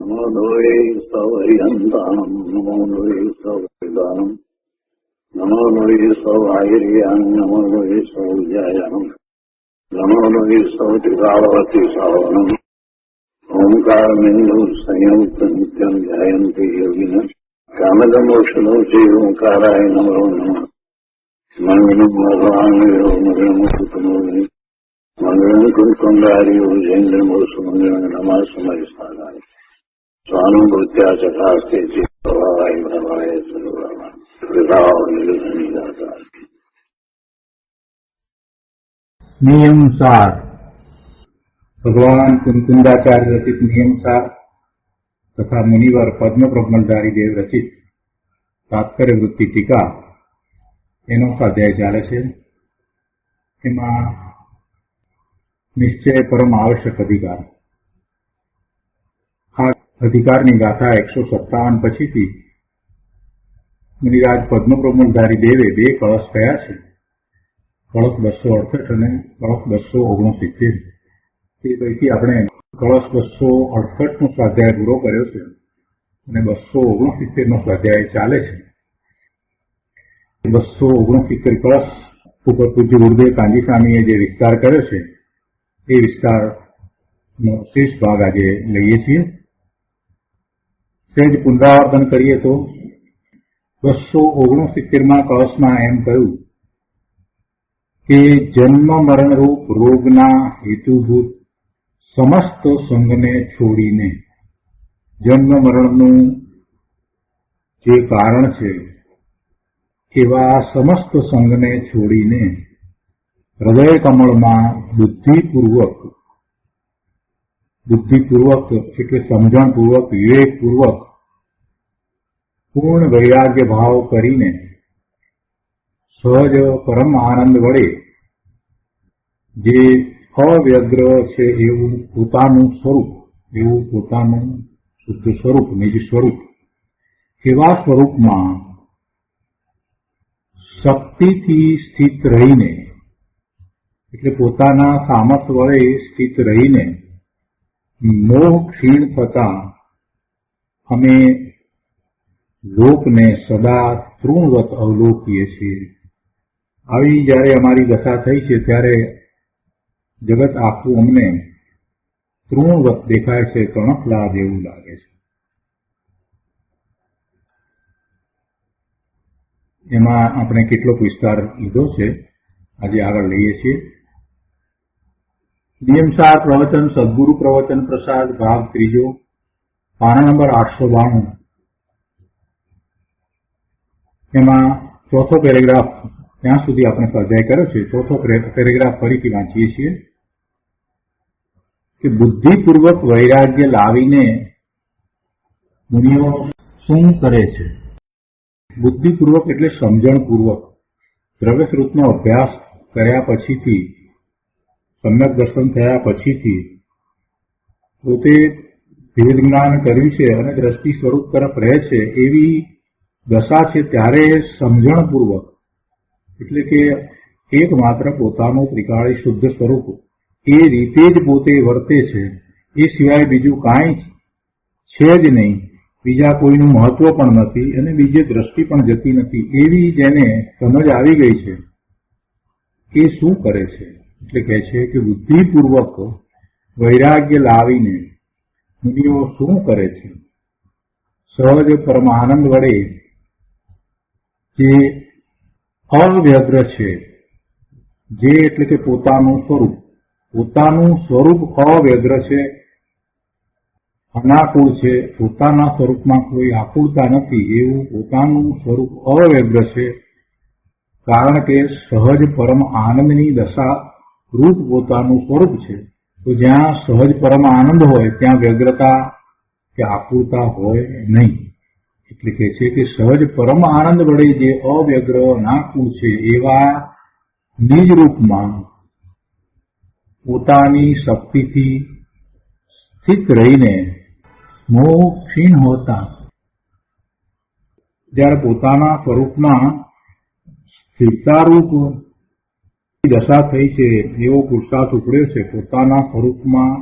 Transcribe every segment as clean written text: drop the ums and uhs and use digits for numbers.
નમો લોહે સૌહરિહંતાનમ નમો લોહે સૌદાનમ નમો લોહે સૌઆયર્યાન નમો લોહે સૌજાયાનમ નમો લોહે સૌત્રિકાળવતી સાવનમ ઓમકાર બિંદુ સંયુક્ત નિત્યમ ધ્યાયંતિ યોગિન કામદમોક્ષનો છે ઓંકારાય નમો નમઃ મંગલમ ભગવાન મંગલમ કુટુંબોની મંગલમ કુંડારીઓ જૈન્દ્રમો સુમંગલમ નમઃ સમય સ્થાનાય સ્વાનુભૂત્યા ચકાસ્તે ચિત્તવાય ભવાય સર્વમાં વિભાવ નિલધની દાતા. નિયમસાર ભગવાન કુંકુંદાચાર્ય રચિત નિયમસાર તથા મુનિવર પદ્મપ્રબંધારી દેવ રચિત તાત્પર્ય વૃત્તિ ટીકા એનો સ્વાધ્યાય ચાલે છે. એમાં નિશ્ચય પરમ આવશ્યક અધિકાર, આ અધિકારની ગાથા 157 પછીથી મુનિરાજ પદ્મપ્રબંધારી દેવે બે કળશ થયા છે, કળશ 268 અને કળશ 269. તે પૈકી આપણે કળશ 268 નો સ્વાધ્યાય પૂરો કર્યો છે અને 269 નો સ્વાધ્યાય ચાલે છે. 269 કળશ ઉપર પૂજ્ય ગુરુદેવ કાંજી સ્વામીએ જે વિસ્તાર કર્યો છે એ વિસ્તારનો શેષ ભાગ આજે લઈએ છીએ. સહેજ પુનરાવર્તન કરીએ તો 269માં કળશમાં એમ કહ્યું કે જન્મ મરણરૂપ રોગના હેતુભૂત સમસ્ત સંગને છોડીને, જન્મ મરણનું જે કારણ છે એવા સમસ્ત સંગને છોડીને હૃદય કમળમાં બુદ્ધિપૂર્વક એટલે સમજણપૂર્વક, વિવેકપૂર્વક પૂર્ણ વૈરાગ્ય ભાવ કરીને સહજ પરમ આનંદ વડે જે અવ્યગ્ર છે એવું પોતાનું શુદ્ધ સ્વરૂપ, નિજ સ્વરૂપ, એવા સ્વરૂપમાં શક્તિથી સ્થિત રહીને, એટલે પોતાના સામર્થ્ય વડે સ્થિત રહીને મોહ ક્ષીણ થતા અમે લોકને સદા તૃણવત અવલોકીએ છીએ. આવી જ્યારે અમારી દશા થઈ છે ત્યારે જગત આખું અમને તૃણવત દેખાય છે, કણકલા જેવું લાગે છે. એમાં આપણે કેટલોક વિસ્તાર લીધો છે, આજે આગળ લઈએ છીએ. નિયમસાર પ્રવચન સદગુરુ પ્રવચન પ્રસાદ ભાગ 3, પાના નંબર 892. એમાં ચોથો પેરેગ્રાફ ત્યાં સુધી આપણે સ્વાધ્યાય કર્યો છે. ચોથો પેરેગ્રાફ ફરીથી વાંચીએ છીએ કે બુદ્ધિપૂર્વક વૈરાગ્ય લાવીને મુનિઓ શું કરે છે. બુદ્ધિપૂર્વક એટલે સમજણપૂર્વક, દ્રવ્યસ્રોતનો અભ્યાસ કર્યા પછીથી, સમ્યક દર્શન થયા પછીથી પોતે ભેદ જ્ઞાન કર્યું છે અને દ્રષ્ટિ સ્વરૂપ તરફ રહે છે એવી દશા છે ત્યારે સમજણપૂર્વક, એટલે કે એકમાત્ર પોતાનું ત્રિકાળી શુદ્ધ સ્વરૂપ એ રીતે જ પોતે વર્તે છે, એ સિવાય બીજું કાંઈ છે જ નહીં, બીજા કોઈનું મહત્વ પણ નથી અને બીજે દ્રષ્ટિ પણ જતી નથી, એવી જેને સમજ આવી ગઈ છે એ શું કરે છે? એટલે કહે છે કે બુદ્ધિપૂર્વક વૈરાગ્ય લાવીને મુનિઓ શું કરે છે? સહજ પરમાનંદ વડે જે અવ્યગ્ર છે, જે એટલે કે પોતાનું સ્વરૂપ અવ્યગ્ર છે, અનાકુળ છે, પોતાના સ્વરૂપમાં કોઈ આકુળતા નથી એવું પોતાનું સ્વરૂપ અવ્યગ્ર છે. કારણ કે સહજ પરમ આનંદની દશા રૂપ પોતાનું સ્વરૂપ છે. તો જ્યાં સહજ પરમ આનંદ હોય ત્યાં વ્યગ્રતા કે આકુળતા હોય નહીં. એટલે કે છે કે સહજ પરમ આનંદ વડે જે અવ્યગ્ર અનાકુળ છે એવા નિજ રૂપમાં પોતાની શક્તિથી સ્થિત રહીને મોહ ક્ષીણ હોતા, જ્યારે પોતાના સ્વરૂપમાં સ્થિરતારૂપ દશા થઈ છે એવો પુરુષાર્થ ઉપડ્યો છે, પોતાના સ્વરૂપમાં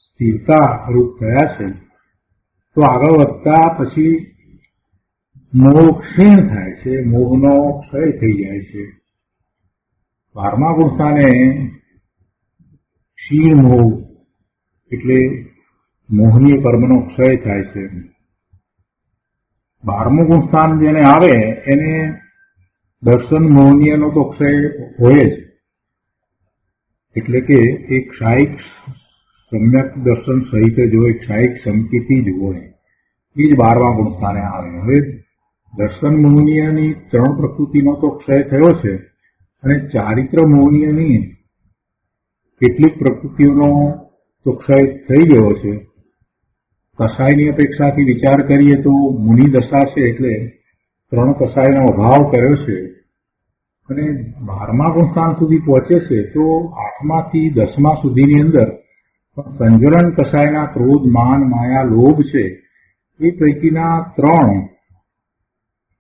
સ્થિરતા રૂપ થયા છે, તો આગળ વધતા પછી મોહ ક્ષીણ થાય છે, મોહનો ક્ષય થઈ જાય છે. 12મા ગુણસ્થાને ક્ષીણ મોહ એટલે મોહનીય કર્મનો ક્ષય થાય છે. 12મું ગુણસ્થાન જેને આવે એને દર્શન મોહનીયનો તો ક્ષય હોય જ, એટલે કે એ ક્ષાયિક સમ્યક દર્શન સહિત જ હોય, ક્ષાયિક સંકિતિ જ હોય, એ જ 12મા ગુણસ્થાને આવે. હવે દર્શન મોહનીયની 3 પ્રકૃતિનો તો ક્ષય થયો છે અને ચારિત્ર મોહનીયની કેટલીક પ્રકૃતિઓનો તો ક્ષય થઈ ગયો છે. કસાયની અપેક્ષાથી વિચાર કરીએ તો મુનિ દશા છે એટલે 3 કસાયનો અભાવ કર્યો છે અને 12મા ગુણસ્થાન સુધી પહોંચે છે તો 8મા થી 10મા સુધીની અંદર સંજ્વલન કસાયના ક્રોધ, માન, માયા, લોભ છે એ પૈકીના 3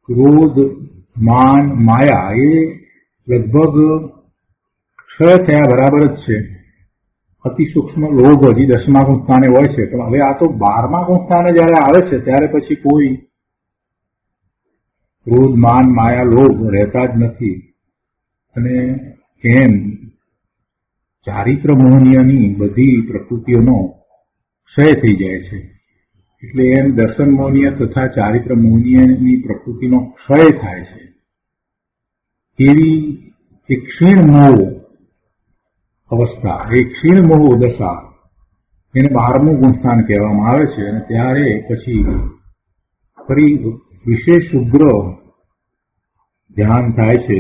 ક્રોધ, માન, માયા એ લગભગ ક્ષય થયા બરાબર જ છે. અતિ સૂક્ષ્મ લોભ હજી 10મા ગુણસ્થાને હોય છે, પણ હવે આ તો 12મા ગુણસ્થાને જયારે આવે છે ત્યારે પછી કોઈ ક્રોધ, માન, માયા, લોભ રહેતા જ નથી અને એમ ચારિત્ર મોહનીયની બધી પ્રકૃતિઓનો ક્ષય થઈ જાય છે. એટલે એમ દર્શન મોહનીય તથા ચારિત્ર મોહનીયની પ્રકૃતિનો ક્ષય થાય છે. એવી એક ક્ષીણ મોહ અવસ્થા, એ ક્ષીણ મોહ દશા એને 12મું ગુણસ્થાન કહેવામાં આવે છે. અને ત્યારે પછી ફરી વિશેષ ઉગ્ર ધ્યાન થાય છે.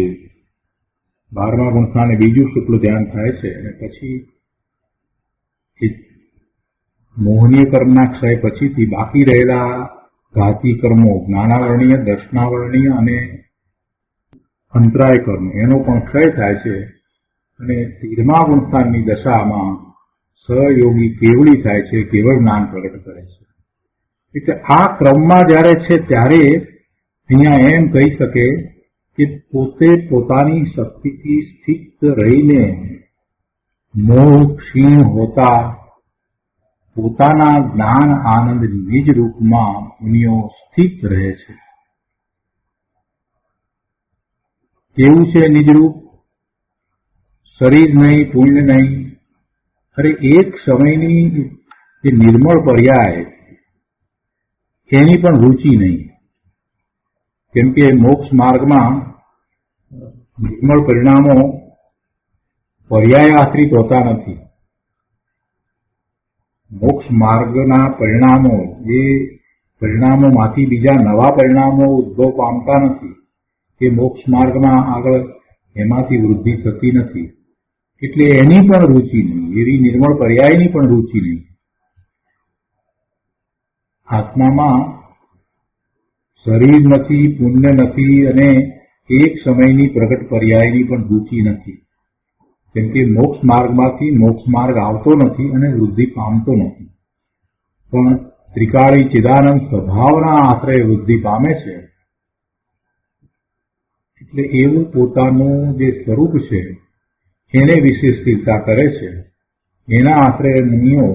12મા ગુણસ્થાને બીજું શુક્લ ધ્યાન થાય છે અને પછી મોહનીય કર્મના ક્ષય પછીથી બાકી રહેલા ઘાતી કર્મો, જ્ઞાનાવરણીય, દર્શનાવરણીય અને અંતરાય કર્મ, એનો પણ ક્ષય થાય છે અને 13મા ગુણસ્થાનની દશામાં સહયોગી કેવળી થાય છે, કેવળ જ્ઞાન પ્રગટ કરે છે. એટલે આ ક્રમમાં જ્યારે છે ત્યારે અહીંયા એમ કહી શકે કે પોતે પોતાની શક્તિથી સ્થિત રહીને મોહ ક્ષીણ હોતા પોતાના જ્ઞાન આનંદ નિજ રૂપમાં મુનિઓ સ્થિત રહે છે. કેવું છે નિજ રૂપ? શરીર નહીં, પુણ્ય નહીં, અરે એક સમયની જે નિર્મળ પર્યાય એની પણ રુચિ નહીં. કેમ કે મોક્ષ માર્ગમાં નિર્મળ પરિણામો પર્યાય આશ્રિત હોતા નથી. મોક્ષ માર્ગના પરિણામો એ પરિણામોમાંથી બીજા નવા પરિણામો ઉદ્ભવ પામતા નથી કે મોક્ષ માર્ગમાં આગળ એમાંથી વૃદ્ધિ થતી નથી. એટલે એની પણ રુચિ નહીં, એવી નિર્મળ પર્યાયની પણ રુચિ નહીં. આત્મામાં શરીર નથી, પુણ્ય નથી અને એક સમયની પ્રગટ પર્યાયની પણ રુચિ નથી. કેમ કે મોક્ષ માર્ગમાંથી મોક્ષ માર્ગ આવતો નથી અને વૃદ્ધિ પામતો નથી, પણ ત્રિકાળી ચિદાનંદ સ્વભાવના આશ્રય વૃદ્ધિ પામે છે. એટલે એવું પોતાનું જે સ્વરૂપ છે એને વિશે સ્થિરતા કરે છે. એના આશ્રય મુનિઓ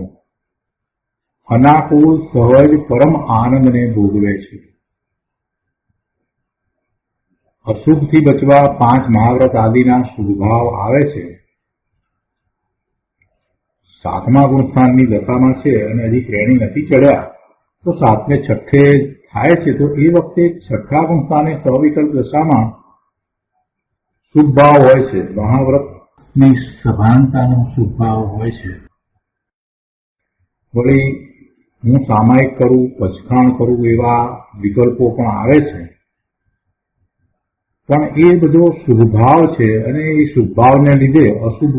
અનાકુળ સહજ પરમ આનંદને ભોગવે છે. અશુભથી બચવા 5 મહાવ્રત આદિના શુભભાવ આવે છે. 7મા ગુણસ્થાનની દશામાં છે અને હજી શ્રેણી નથી ચડ્યા તો 7ને છઠ્ઠે થાય છે, તો એ વખતે 6થા ગુણસ્થાને સવિકલ્પ દશામાં શુભભાવ હોય છે. મહાવ્રતની સભાનતાનો શુભભાવ હોય છે. વળી હું સામાયિક કરું, પચખાણ કરું એવા વિકલ્પો પણ આવે છે, પણ એ બધો શુભભાવ છે અને એ શુભભાવને લીધે અશુભ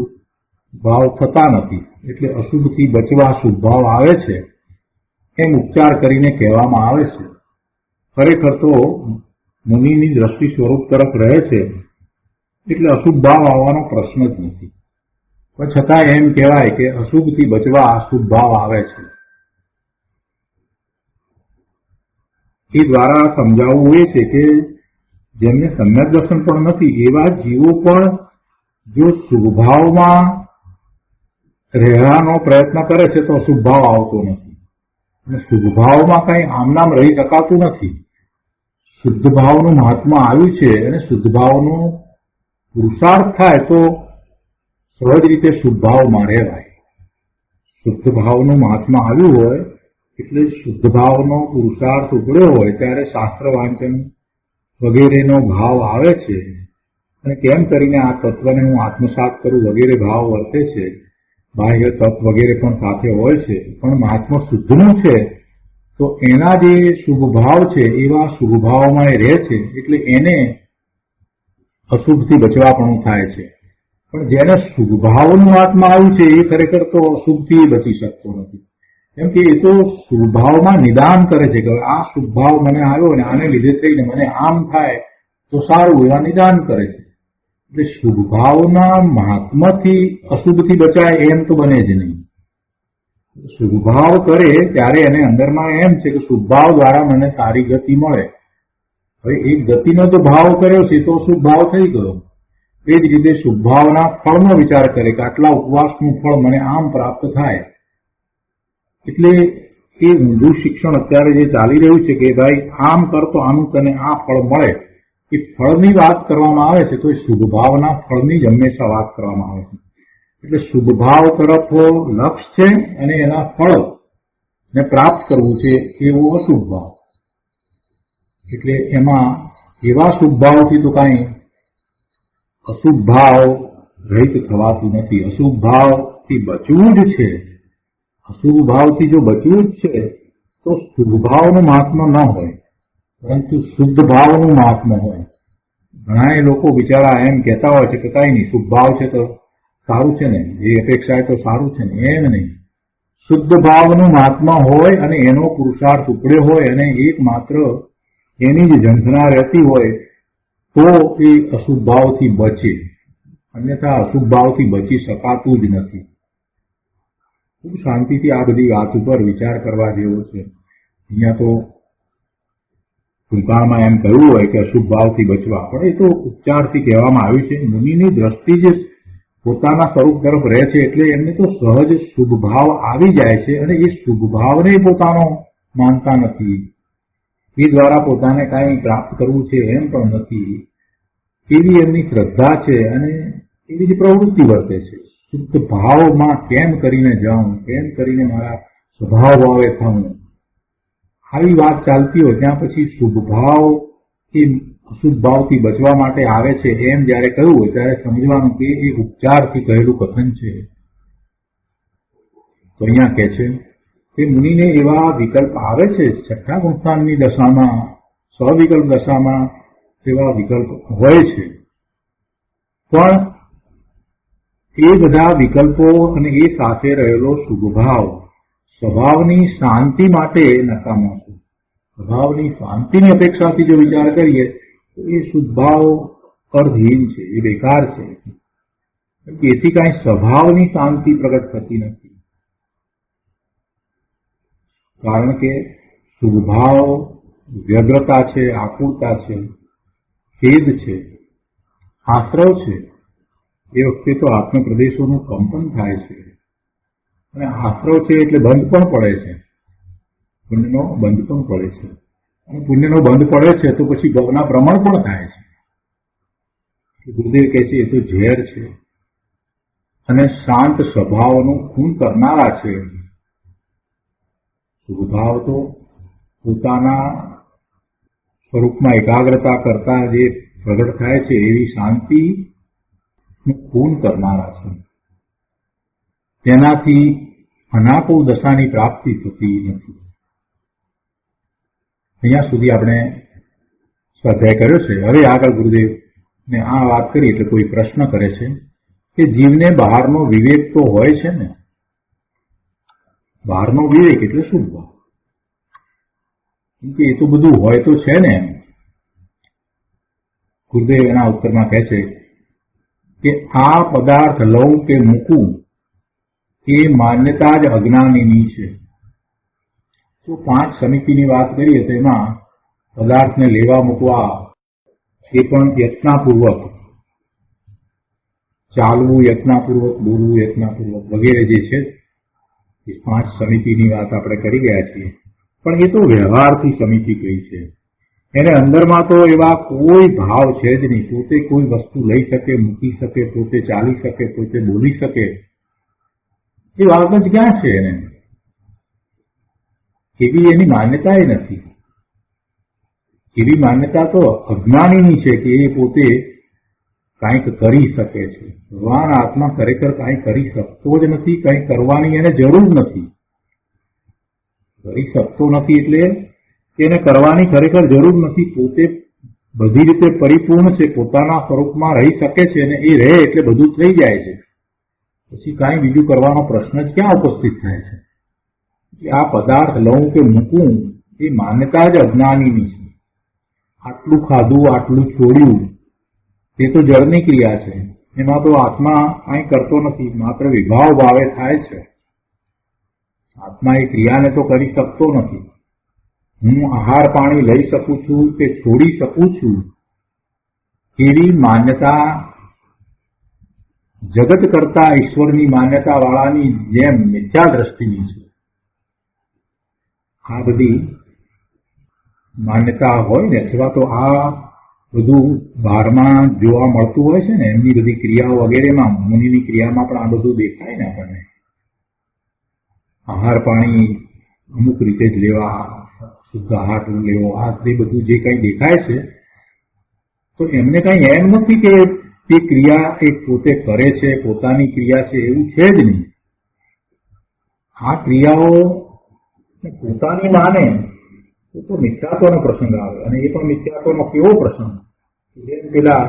ભાવ થતા નથી. એટલે અશુભથી બચવા શુભભાવ આવે છે એમ ઉપચાર કરીને કહેવામાં આવે છે. ખરેખર તો મુનિની દ્રષ્ટિ સ્વરૂપ તરફ રહે છે એટલે અશુભ ભાવ આવવાનો પ્રશ્ન જ નથી. પણ છતાં એમ કહેવાય કે અશુભથી બચવા શુભ ભાવ આવે છે. એ દ્વારા સમજાવવું એ છે કે જેમને સમ્યક દર્શન પણ નથી એવા જીવો પણ જો શુભભાવમાં રહેવાનો પ્રયત્ન કરે છે તો અશુભ ભાવ આવતો નથી. અને શુભ ભાવમાં કઈ આમ નામ રહી શકાતું નથી. શુદ્ધ ભાવનું મહાત્મા આવ્યું છે અને શુદ્ધ ભાવનો પુરુષાર્થ થાય તો સહજ રીતે શુભ ભાવમાં રહેવાય. શુદ્ધ ભાવનું મહાત્મા આવ્યું હોય એટલે શુદ્ધ ભાવનો પુરુષાર્થ ઉભર્યો હોય ત્યારે શાસ્ત્ર વાંચન વગેરેનો ભાવ આવે છે અને કેમ કરીને આ તત્વને હું આત્મસાત કરું વગેરે ભાવ વર્તે છે. બાહ્ય તપ વગેરે પણ સાથે હોય છે, પણ મહાત્મા શુદ્ધનું છે તો એના જે શુભ ભાવ છે એવા શુભ ભાવમાં એ રહે છે એટલે એને અશુભથી બચવાપણું થાય છે. પણ જેને શુભ ભાવનું આત્મા આવ્યું છે એ ખરેખર તો અશુભથી બચી શકતો નથી. કેમ કે એ તો શુભ ભાવમાં નિદાન કરે છે કે આ શુભ ભાવ મને આવ્યો ને આને લીધે થઈને મને આમ થાય તો સારું, એવા નિદાન કરે છે. એટલે શુભ ભાવના મહાત્માથી અશુભથી બચાય એમ તો બને જ નહીં. શુભ ભાવ કરે ત્યારે એને અંદરમાં એમ છે કે શુભ ભાવ દ્વારા મને સારી ગતિ મળે. હવે એ ગતિનો તો ભાવ કર્યો છે તો શુભ ભાવ થઈ ગયો. એ જ રીતે શુભ ભાવના ફળનો વિચાર કરે કે આટલા ઉપવાસનું ફળ મને આમ પ્રાપ્ત થાય. એટલે એ ઊંધું શિક્ષણ અત્યારે જે ચાલી રહ્યું છે કે ભાઈ આમ કર તો આનું તને આ ફળ મળે, એ ફળની વાત કરવામાં આવે છે તો એ શુભ ભાવના ફળની જ હંમેશા વાત કરવામાં આવે છે. એટલે શુભ ભાવ તરફ લક્ષ છે અને એના ફળ ને પ્રાપ્ત કરવું છે એવો અશુભ ભાવ. એટલે એમાં એવા શુભ ભાવથી તો કાંઈ અશુભ ભાવ રહિત થવાતું નથી. અશુભ ભાવથી બચવું જ છે. અશુભ ભાવથી જો બચવું જ છે તો શુભ ભાવનું મહાત્મા ન હોય પરંતુ શુદ્ધ ભાવનું મહાત્મા હોય. ઘણા લોકો બિચારા એમ કહેતા હોય છે કે કઈ નહીં, શુભ ભાવ છે તો સારું છે ને, જે અપેક્ષા તો સારું છે ને. એમ નહીં. શુદ્ધ ભાવનું મહાત્મા હોય અને એનો પુરુષાર્થ ઉપડ્યો હોય અને એક માત્ર એની જ ઝંખના રહેતી હોય તો એ અશુભ ભાવથી બચે, અન્યથા અશુભ ભાવથી બચી શકાતું જ નથી. ખૂબ શાંતિથી આ બધી વાત ઉપર વિચાર કરવા જેવો છે. અહીંયા તો ટૂંકાણમાં એમ કહ્યું હોય કે અશુભ ભાવથી બચવા, પણ એ તો ઉપચારથી કહેવામાં આવ્યું છે. મુનિની દ્રષ્ટિ જે પોતાના સ્વરૂપ તરફ રહે છે એટલે એમને તો સહજ શુભ ભાવ આવી જાય છે અને એ શુભ ભાવને પોતાનો માનતા નથી. એ દ્વારા પોતાને કાંઈ પ્રાપ્ત કરવું છે એમ પણ નથી. એવી એમની શ્રદ્ધા છે અને એવી જ પ્રવૃત્તિ વર્તે છે. શુદ્ધ ભાવમાં કેમ કરીને જાઉં, કેમ કરીને મારા સ્વભાવ ભાવે થવું, આવી વાત ચાલતી હોય ત્યાં પછી શુભ ભાવ એ અશુભ ભાવથી બચવા માટે આવે છે એમ જયારે કહ્યું હોય ત્યારે સમજવાનું કે એ ઉપચારથી કહેલું કથન છે. તો અહીંયા કહે છે કે મુનિને એવા વિકલ્પ આવે છે છઠ્ઠા ગુણસ્થાનની દશામાં, સ્વવિકલ્પ દશામાં એવા વિકલ્પ હોય છે, પણ એ બધા વિકલ્પો અને એ સાથે રહેલો શુભ ભાવ સ્વભાવની શાંતિ માટે નકામો છે. સ્વભાવની શાંતિની અપેક્ષાથી જો વિચાર કરીએ તો એ શુદ્ધ ભાવ અર્થહીન છે, એ બેકાર છે. એથી કાંઈ સ્વભાવની શાંતિ પ્રગટ થતી નથી. કારણ કે શુભ ભાવ વ્યગ્રતા છે, આકુરતા છે, ખેદ છે, આશ્રવ છે. એ વખતે તો આત્મ પ્રદેશોનું કંપન થાય છે અને આશ્રવ છે એટલે બંધ પણ પડે છે, પુણ્યનો બંધ પણ પડે છે. અને પુણ્યનો બંધ પડે છે તો પછી ભવના ભ્રમણ પણ થાય છે. ગુરુદેવ કહે છે એ તો ઝેર છે અને શાંત સ્વભાવનું ખૂન કરનારા છે. શુભભાવ તો પોતાના સ્વરૂપમાં એકાગ્રતા કરતા જે પ્રગટ થાય છે એવી શાંતિ ખૂન કરનારા છે. તેનાથી અનાકુળ દશાની પ્રાપ્તિ થતી નથી. અહીંયા સુધી આપણે સ્વાધ્યાય કર્યો છે. હવે આગળ ગુરુદેવ ને આ વાત કરી એટલે કોઈ પ્રશ્ન કરે છે કે જીવને બહારનો વિવેક તો હોય છે ને, બહારનો વિવેક એટલે શું? કેમ કે એ તો બધું હોય તો છે ને. ગુરુદેવ એના ઉત્તરમાં કહે છે કે આ પદાર્થ લઉં કે મૂકું એ માન્યતા જ અજ્ઞાનીની છે. તો 5 સમિતિની વાત કરીએ તો એમાં પદાર્થને લેવા મૂકવા એ પણ યત્નાપૂર્વક, ચાલવું યત્નાપૂર્વક, બોલવું યત્નાપૂર્વક વગેરે જે છે પાંચ સમિતિની વાત આપણે કરી ગયા છીએ, પણ એ તો વ્યવહારથી સમિતિ કઈ છે. એને અંદરમાં તો એવા કોઈ ભાવ છે જ નહીં. પોતે કોઈ વસ્તુ લઈ શકે, મૂકી શકે, પોતે ચાલી શકે, પોતે બોલી શકે, એ વાત જ ક્યાં છે એને? એવી એની માન્યતા એ નથી. એવી માન્યતા તો અજ્ઞાનીની છે કે એ પોતે કાંઈક કરી શકે છે. ભગવાન આત્મા ખરેખર કાંઈ કરી શકતો જ નથી, કંઈ કરવાની એને જરૂર નથી. કરી શકતો નથી એટલે એને કરવાની ખરેખર જરૂર નથી. પોતે બધી રીતે પરિપૂર્ણ છે, પોતાના સ્વરૂપમાં રહી શકે છે, અને એ રહે એટલે બધું થઈ જાય છે. પછી કાંઈ બીજું કરવાનો પ્રશ્ન જ ક્યાં ઉપસ્થિત થાય છે? આ પદાર્થ લઉં કે મૂકું એ માન્યતા જ અજ્ઞાનીની છે. આટલું ખાધું, આટલું છોડ્યું, તે તો જળની ક્રિયા છે. એમાં તો આત્મા કાંઈ કરતો નથી, માત્ર વિભાવ ભાવે થાય છે. આત્મા એ ક્રિયાને તો કરી શકતો નથી. હું આહાર પાણી લઈ શકું છું કે છોડી શકું છું, એવી માન્યતા જગત કરતા ઈશ્વરની માન્યતા વાળાની જેમ મિથ્યા દ્રષ્ટિની છે. આ બધી માન્યતા હોય ને, અથવા તો આ બધું બહારમાં જોવા મળતું હોય છે ને, એમની બધી ક્રિયાઓ વગેરેમાં, મુનિની ક્રિયામાં પણ આ બધું દેખાય ને આપણને. આહાર પાણી અમુક રીતે જ લેવા, શુદ્ધ આહાર લેવો, આ તે બધું જે કંઈ દેખાય છે, તો એમને કંઈ એમ નથી કે તે ક્રિયા એ પોતે કરે છે, પોતાની ક્રિયા છે, એવું છે જ નહીં. આ ક્રિયાઓ પોતાની માને તો મિથ્યાત્વનો પ્રસંગ આવે, અને એ પણ મિથ્યાત્વનો કેવો પ્રસંગ? જેમ પેલા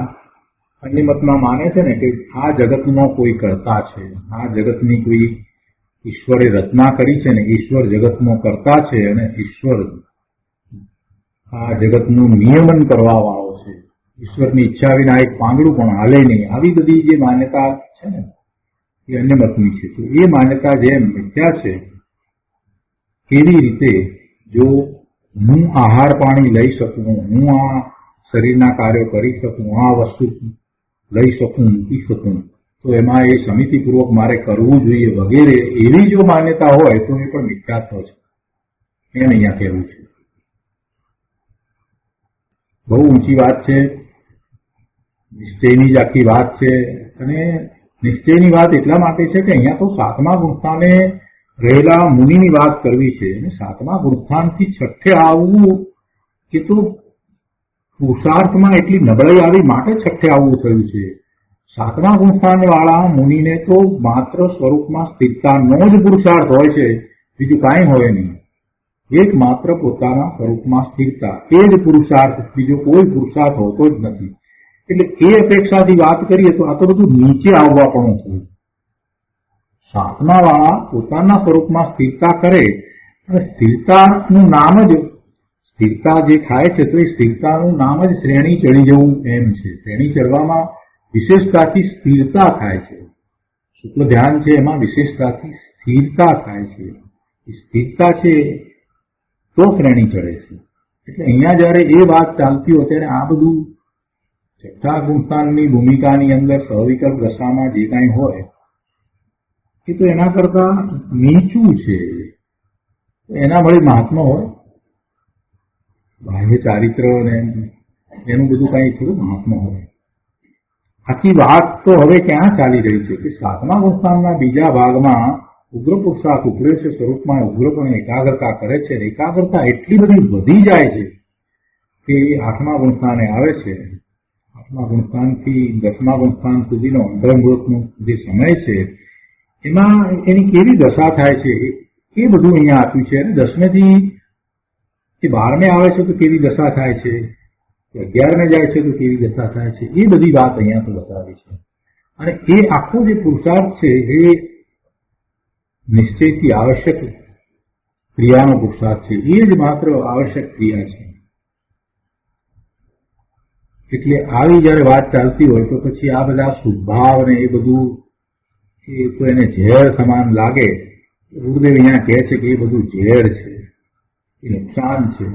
અન્ય મતમાં માને છે ને કે આ જગતનો કોઈ કરતા છે, આ જગતની કોઈ ઈશ્વરે રચના કરી છે ને, ઈશ્વર જગતનો કરતા છે, અને ઈશ્વર આ જગતનું નિયમન કરવા વાળો છે. ઈશ્વરની ઈચ્છા વિના એક પાંદડું પણ હાલે નહીં. આવી બધી જે માન્યતા છે ને, એ અન્ય મતની છે. તો એ માન્યતા જેમ મિથ્યા છે, એવી રીતે જો હું આહાર પાણી લઈ શકું, હું આ શરીરના કાર્યો કરી શકું, આ વસ્તુ લઈ શકું, મૂકી શકું, તો એમાં એ સમિતિપૂર્વક મારે કરવું જોઈએ વગેરે એવી જો માન્યતા હોય તો એ પણ મિથ્યાત્વ છે. એમ અહીંયા કહેવું છે. બહુ ઊંચી વાત છે, નિશ્ચયની જ આખી વાત છે. અને નિશ્ચયની વાત એટલા માટે છે કે અહીંયા તો સાતમા ગુણસ્થાને રહેલા મુનિની વાત કરવી છે. અને સાતમા ગુણસ્થાનથી છઠ્ઠે આવવું એ તો પુરુષાર્થમાં એટલી નબળાઈ આવી માટે છઠ્ઠે આવવું થયું છે. સાતમા ગુણસ્થાન વાળા મુનિને તો માત્ર સ્વરૂપમાં સ્થિરતાનો જ પુરુષાર્થ હોય છે, બીજું કાંઈ હોય નહીં. એક માત્ર પોતાના સ્વરૂપમાં સ્થિરતા, એ જ પુરુષાર્થ, બીજો કોઈ પુરુષાર્થ હોતો જ નથી. એટલે એ અપેક્ષાથી વાત કરીએ તો આ તો બધું નીચે આવવા પણ થયું. સાતમા વાળા પોતાના સ્વરૂપમાં સ્થિરતા કરે, અને સ્થિરતાનું નામ જ, સ્થિરતા જે થાય છે તો એ સ્થિરતાનું નામ જ શ્રેણી ચડી જવું એમ છે. શ્રેણી ચડવામાં વિશેષતાથી સ્થિરતા થાય છે. શુક્લ ધ્યાન છે એમાં વિશેષતાથી સ્થિરતા થાય છે. સ્થિરતા છે તો શ્રેણી ચડે છે. એટલે અહીંયા જયારે એ વાત ચાલતી હોય ત્યારે આ બધું છઠ્ઠા ગુણસ્થાનની ભૂમિકાની અંદર સ્વવિકલ્પ દશામાં જે કાંઈ હોય એ તો એના કરતા નીચું છે. એના ભલે મહાત્મા હોય, બાહ્ય ચારિત્ર ને એનું બધું કાંઈ થોડું મહાત્મા હોય. આખી વાત તો હવે ક્યાં ચાલી રહી છે કે સાતમા ગુણસ્થાનના બીજા ભાગમાં ઉગ્ર પુરુષાર્થ ઉપરે છે, સ્વરૂપમાં ઉગ્રપણે એકાગ્રતા કરે છે. એકાગ્રતા એટલી બધી વધી જાય છે કે આઠમા ગુણસ્થાને આવે છે. આઠમા ગુણસ્થાનથી દસમા ગુણસ્થાન સુધીનો અંતરંગોનો જે સમય છે એમાં એની કેવી દશા થાય છે એ બધું અહીંયા આપ્યું છે. અને 10મેથી 12મે આવે છે તો કેવી દશા થાય છે, 11મે જાય છે તો કેવી દશા થાય છે, એ બધી વાત અહીંયા તો બતાવી છે. અને એ આખો જે પુરુષાર્થ છે એ નિશ્ચયથી આવશ્યક ક્રિયાનો પુરુષાર્થ છે. એ જ માત્ર આવશ્યક ક્રિયા છે. એટલે આવી જયારે વાત ચાલતી હોય તો પછી આ બધા શુભાવ ને એ બધું એ તો એને ઝેર સમાન લાગે. ગુરુદેવ અહીંયા કહે છે કે એ બધું ઝેર છે, એ નુકસાન છે,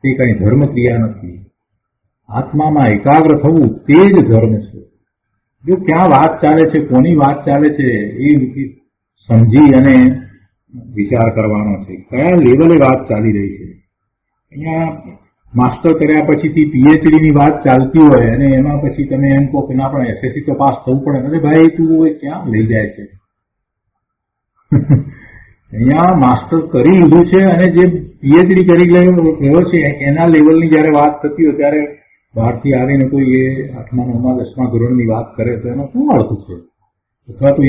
તે કઈ ધર્મ ક્રિયા નથી. આત્મામાં એકાગ્ર થવું તે જ ધર્મ છે. જો ક્યાં વાત ચાલે છે, કોની વાત ચાલે છે એ સમજી અને વિચાર કરવાનો છે, કયા લેવલે વાત ચાલી રહી છે. અહીંયા માસ્ટર કર્યા પછીથી પીએચડી ની વાત ચાલતી હોય અને એમાં પછી તમે એમ કહો કે ના પણ એસએસસી તો પાસ થવું પડે. અરે ભાઈ તું ક્યાં લઈ જાય છે? અહીંયા માસ્ટર કરી લીધું છે અને જે પીએચડી કરી ગયો છે એના લેવલની જયારે વાત થતી હોય ત્યારે બહારથી આવીને કોઈ એ 8મા 9મા 10મા ધોરણની વાત કરે તો એનો શું અર્થ છે? અથવા તો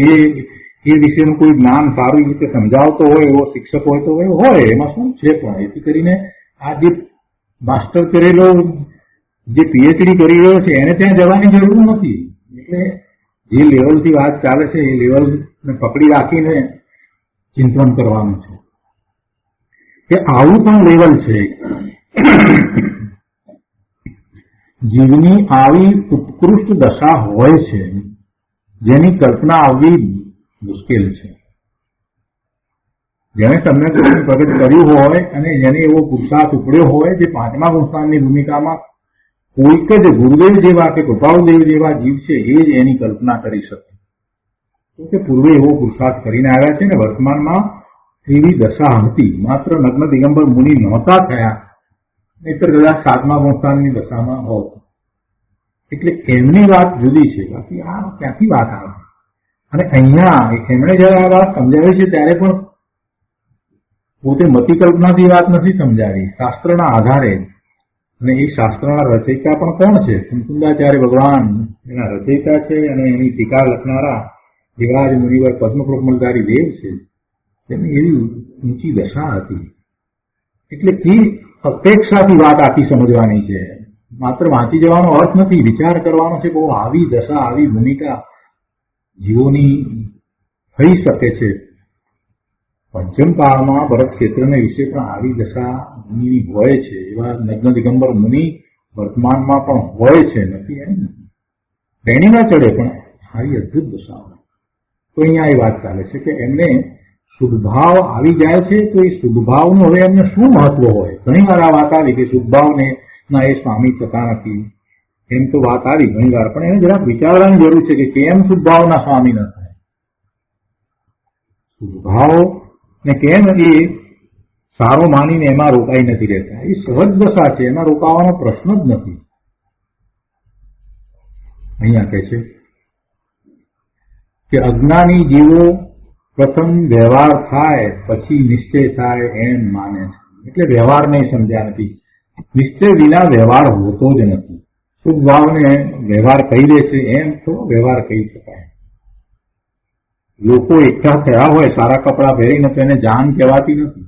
એ વિશેનું કોઈ જ્ઞાન સારી રીતે સમજાવતો હોય એવો શિક્ષક હોય તો હોય, એમાં શું છે? પણ એથી કરીને આ જે માસ્ટર કરેલો જે પીએચડી કરી રહ્યો છે એને ત્યાં જવાની જરૂર નથી. એટલે જે લેવલથી વાત ચાલે છે એ લેવલને પકડી રાખીને ચિંતન કરવાનું છે કે આવું પણ લેવલ છે. જીવની આવી ઉત્કૃષ્ટ દશા હોય છે જેની કલ્પના આવવી મુશ્કેલ છે. જેને તમને પ્રગટ કર્યું હોય અને જેને એવો પુરુષાર્થ ઉપડ્યો હોય જે 5મા ગુણસ્થાનની ભૂમિકામાં કોઈક જ ગુરુદેવ જેવા કે કૃપાળુદેવ જેવા જીવ છે એ જ એની કલ્પના કરી શકે. કે પૂર્વે એવો પુરુષાર્થ કરીને આવ્યા છે ને વર્તમાનમાં એવી દશા હતી, માત્ર નગ્ન દિગંબર મુનિ નહોતા થયા, નહીતર કદાચ 7મા ગુણસ્થાનની દશામાં હોત. એટલે એમની વાત જુદી છે, બાકી આ ક્યાંથી વાત આવે? અને અહીંયા એમણે જયારે આ વાત સમજાવી છે ત્યારે પણ પોતે મતિકલ્પનાથી વાત નથી સમજાવી, શાસ્ત્રના આધારે. અને એ શાસ્ત્રના રચયિતા પણ કોણ છે? મુકુંદાચાર્ય ભગવાન એના રચયિતા છે અને એની ટીકા લખનારા દેવરાજ મુનિવર પદ્મપ્રોકમલધારી દેવ છે. તેમની એવી ઊંચી દશા હતી. એટલે એ અપેક્ષાથી વાત આખી સમજવાની છે, માત્ર વાંચી જવાનો અર્થ નથી, વિચાર કરવાનો છે. બહુ આવી દશા આવી ભૂમિકા જીવોની થઈ શકે છે. પંચમ કાળમાં ભરત ક્ષેત્રને વિશે પણ આવી દશા મુનિની હોય છે. એવા નગ્ન દિગંબર મુનિ વર્તમાનમાં પણ હોય છે, નથી એમ નથી. તેણી ના ચડે પણ આવી અદભુત દશા. તો અહીંયા એ વાત ચાલે છે કે એમને શુભભાવ આવી જાય છે, તો એ શુભભાવનું હવે એમને શું મહત્વ હોય? ઘણી વાર આ વાત આવી કે શુભભાવને ના એ સ્વામી થતા નથી, એમ તો વાત આવી ઘણી વાર, પણ એને જરાક વિચારવાની જરૂર છે કે કેમ શુભભાવના સ્વામી ન થાય? શુભભાવ ને કેમ એ સારો માનીને એમાં રોકાઈ નથી રહેતા? એ સહજ દશા છે, એમાં રોકાવાનો પ્રશ્ન જ નથી. અહીંયા કહે છે કે અજ્ઞાની જીવો પ્રથમ વ્યવહાર થાય પછી નિશ્ચય થાય એમ માને છે. એટલે વ્યવહાર નહીં સમજ્યા નથી. નિશ્ચય વિના વ્યવહાર હોતો જ નથી. શુભ ભાવને વ્યવહાર કહી દે છે એમ તો વ્યવહાર કહી શકાય. લોકો એકઠા થયા હોય સારા કપડા પહેરીને તો એને જાન કહેવાતી નથી.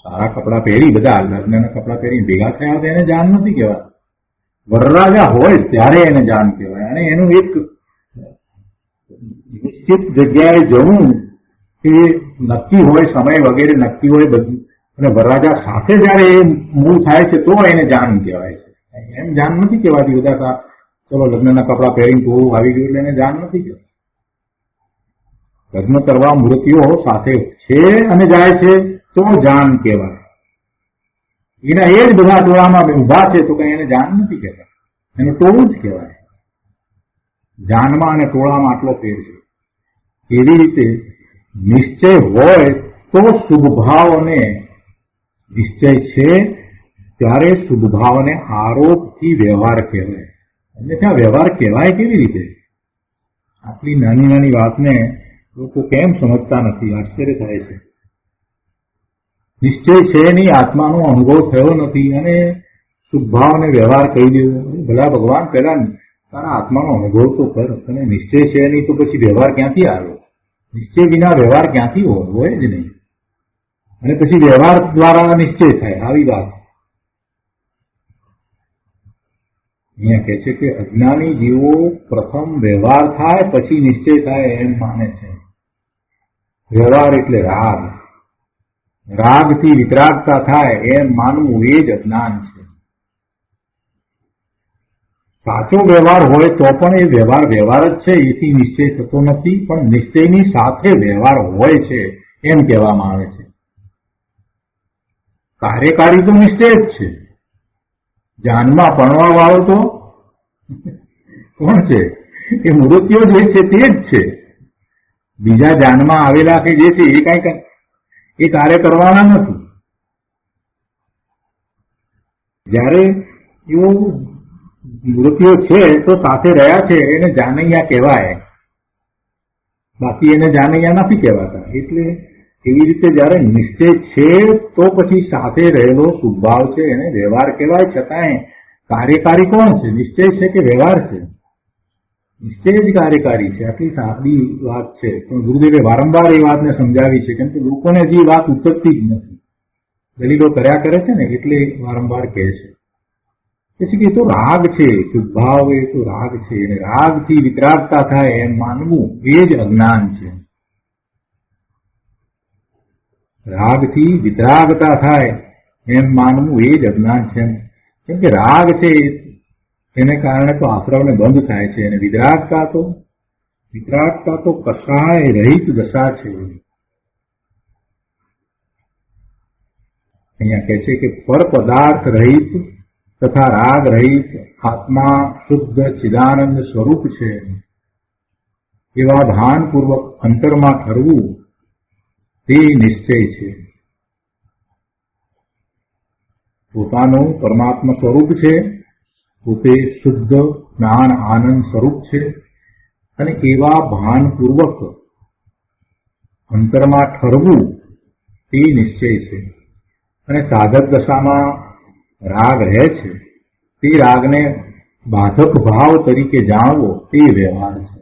સારા કપડા પહેરી બધા લગ્નના કપડા પહેરીને ભેગા થયા તો એને જાન નથી કહેવાતી. વરરાજા હોય ત્યારે એને જાન કહેવાય. અને એનું એક નિશ્ચિત જગ્યાએ જવું એ નક્કી હોય, સમય વગેરે નક્કી હોય બધું. અને વરરાજા સાથે જયારે એ મૂળ થાય છે તો એને જાન કહેવાય છે. એમ જાન નથી કહેવાતી. બધા ચલો લગ્નના કપડા પહેરીને થોડું આવી ગયું એટલે એને જાન નથી કહેવાય. લગ્ન કરવા મૂર્તિઓ સાથે છે અને જાય છે તો જાન કહેવાય. એના એ જ બધા ટોળામાં ઉભા છે તો કઈ એને જાન નથી કહેતા, એનું ટોળું જ કહેવાય. જાનમાં અને ટોળામાં આટલો ફેર છે. એવી રીતે નિશ્ચય હોય તો શુભભાવ અને નિશ્ચય છે ત્યારે શુભભાવને આરોપથી વ્યવહાર કહેવાય. અને ત્યાં વ્યવહાર કહેવાય કેવી રીતે? આટલી નાની નાની વાતને લોકો કેમ સમજતા નથી? આશ્ચર્ય થાય છે. નિશ્ચય છે નહીં, આત્માનો અનુભવ થયો નથી અને શુભભાવને વ્યવહાર કહી દેવો. ભલા ભગવાન પહેલા તારા આત્માનો અનુભવ તો કર. અને નિશ્ચય છે નહીં તો પછી વ્યવહાર ક્યાંથી આવ્યો? નિશ્ચય વિના વ્યવહાર ક્યાંથી હોય જ નહીં. અને પછી વ્યવહાર દ્વારા નિશ્ચય થાય, આવી વાત. અહીંયા કહે છે કે અજ્ઞાની જીવો પ્રથમ વ્યવહાર થાય પછી નિશ્ચય થાય એમ માને છે. વ્યવહાર એટલે રાગ. રાગથી વિતરાગતા થાય એમ માનવું એ જ અજ્ઞાન છે. સાચો વ્યવહાર હોય તો પણ એ વ્યવહાર વ્યવહાર જ છે, એથી નિશ્ચય થતો નથી. પણ નિશ્ચયની સાથે વ્યવહાર હોય છે એમ કહેવામાં આવે છે. કાર્યકારી તો નિશ્ચય જ છે. જાનમાં પરણવા વાળો તો કોણ છે? એ મૂર્તિઓ જે છે તે જ છે. બીજા જાનમાં આવેલા કે જે છે એ કઈ એ કાર્ય કરવાના નથી. જયારે એવો મૂર્તિઓ છે તો સાથે રહ્યા છે એને જાનૈયા કહેવાય, બાકી એને જાનૈયા નથી કહેવાતા. એટલે એવી રીતે જયારે નિશ્ચય છે તો પછી સાથે રહેલો સુભાવ છે એને વ્યવહાર કહેવાય. છતાંય કાર્યકારી કોણ છે? નિશ્ચય છે કે વ્યવહાર છે? નિશ્ચય જ કાર્યકારી છે. આટલી સાદી વાત છે, પણ ગુરુદેવે વારંવાર એ વાતને સમજાવી છે, કેમ કે લોકોને હજી વાત ઉતરતી જ નથી. દલીલો કર્યા કરે છે ને એટલે વારંવાર કહે છે. પછી કે તો રાગ છે, સુભાવ એ તો રાગ છે, અને રાગથી વિતરાગતા થાય એમ માનવું એ જ અજ્ઞાન છે. રાગથી વિતરાગતા થાય એમ માનવું એ જ અજ્ઞાન છે. કેમ કે રાગ છે એને કારણે તો આશ્રવને બંધ થાય છે, અને વિતરાગતા તો કસાય રહિત દશા છે. અહીંયા કહે છે કે પર પદાર્થ રહિત તથા રાગ રહિત આત્મા શુદ્ધ ચિદાનંદ સ્વરૂપ છે. એવા ભાનપૂર્વક અંતરમાં ઠરવું તે નિશ્ચય છે. પોતાનું પરમાત્મા સ્વરૂપ છે, પોતે શુદ્ધ જ્ઞાન આનંદ સ્વરૂપ છે, અને એવા ભાનપૂર્વક અંતરમાં ઠરવું તે નિશ્ચય છે. અને સાધક દશામાં રાગ રહે છે તે રાગને બાધક ભાવ તરીકે જાણવો તે વ્યવહાર છે.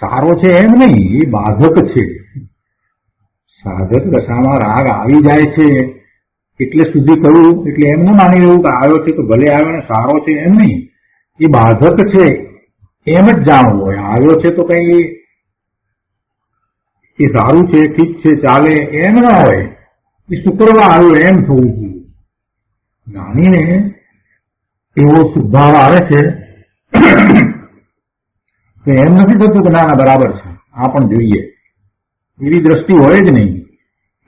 સારો છે એમ નહીં, એ બાધક છે. સાધક દશામાં રાગ આવી જાય છે એટલે સુધી કહ્યું, એટલે એમ ન માની રહ્યું કે આવ્યો છે તો ભલે આવ્યો ને સારો છે એમ નહીં, એ બાધક છે એમ જ જાણવું હોય. આવ્યો છે તો કઈ એ સારું છે, ઠીક છે, ચાલે એમ ના હોય. એ શુક્રવાર આવ્યો એમ થવું જોઈએ. જ્ઞાનીને એવો સુભાવ આવે છે તો એમ નથી થતું કે ના બરાબર છે, આ પણ જોઈએ, એવી દ્રષ્ટિ હોય જ નહીં.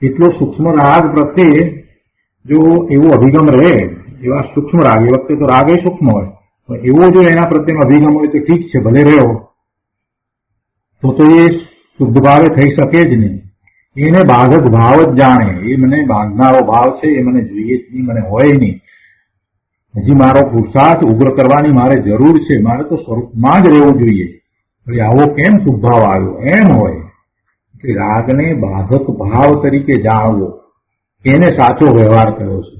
એટલો સૂક્ષ્મ રાગ પ્રત્યે જો એવો અભિગમ રહે, એવા સૂક્ષ્મ રાગ, એ વખતે તો રાગ એ સૂક્ષ્મ હોય, પણ એવો જો એના પ્રત્યેનો અભિગમ હોય તો ઠીક છે, ભલે રહ્યો, તો એ શુદ્ધ ભાવે થઈ શકે જ નહીં. એને બાધક ભાવ જ જાણે, એ મને બાંધનારો ભાવ છે, એ મને જોઈએ જ નહીં, મને હોય નહીં. હજી મારો પુરુષાર્થ ઉગ્ર કરવાની મારે જરૂર છે, મારે તો સ્વરૂપમાં જ રહેવું જોઈએ. આવો કેમ શુભાવ આવ્યો એમ હોય. એટલે રાગને બાધક ભાવ તરીકે જાણવો એને સાચો વ્યવહાર કર્યો છે.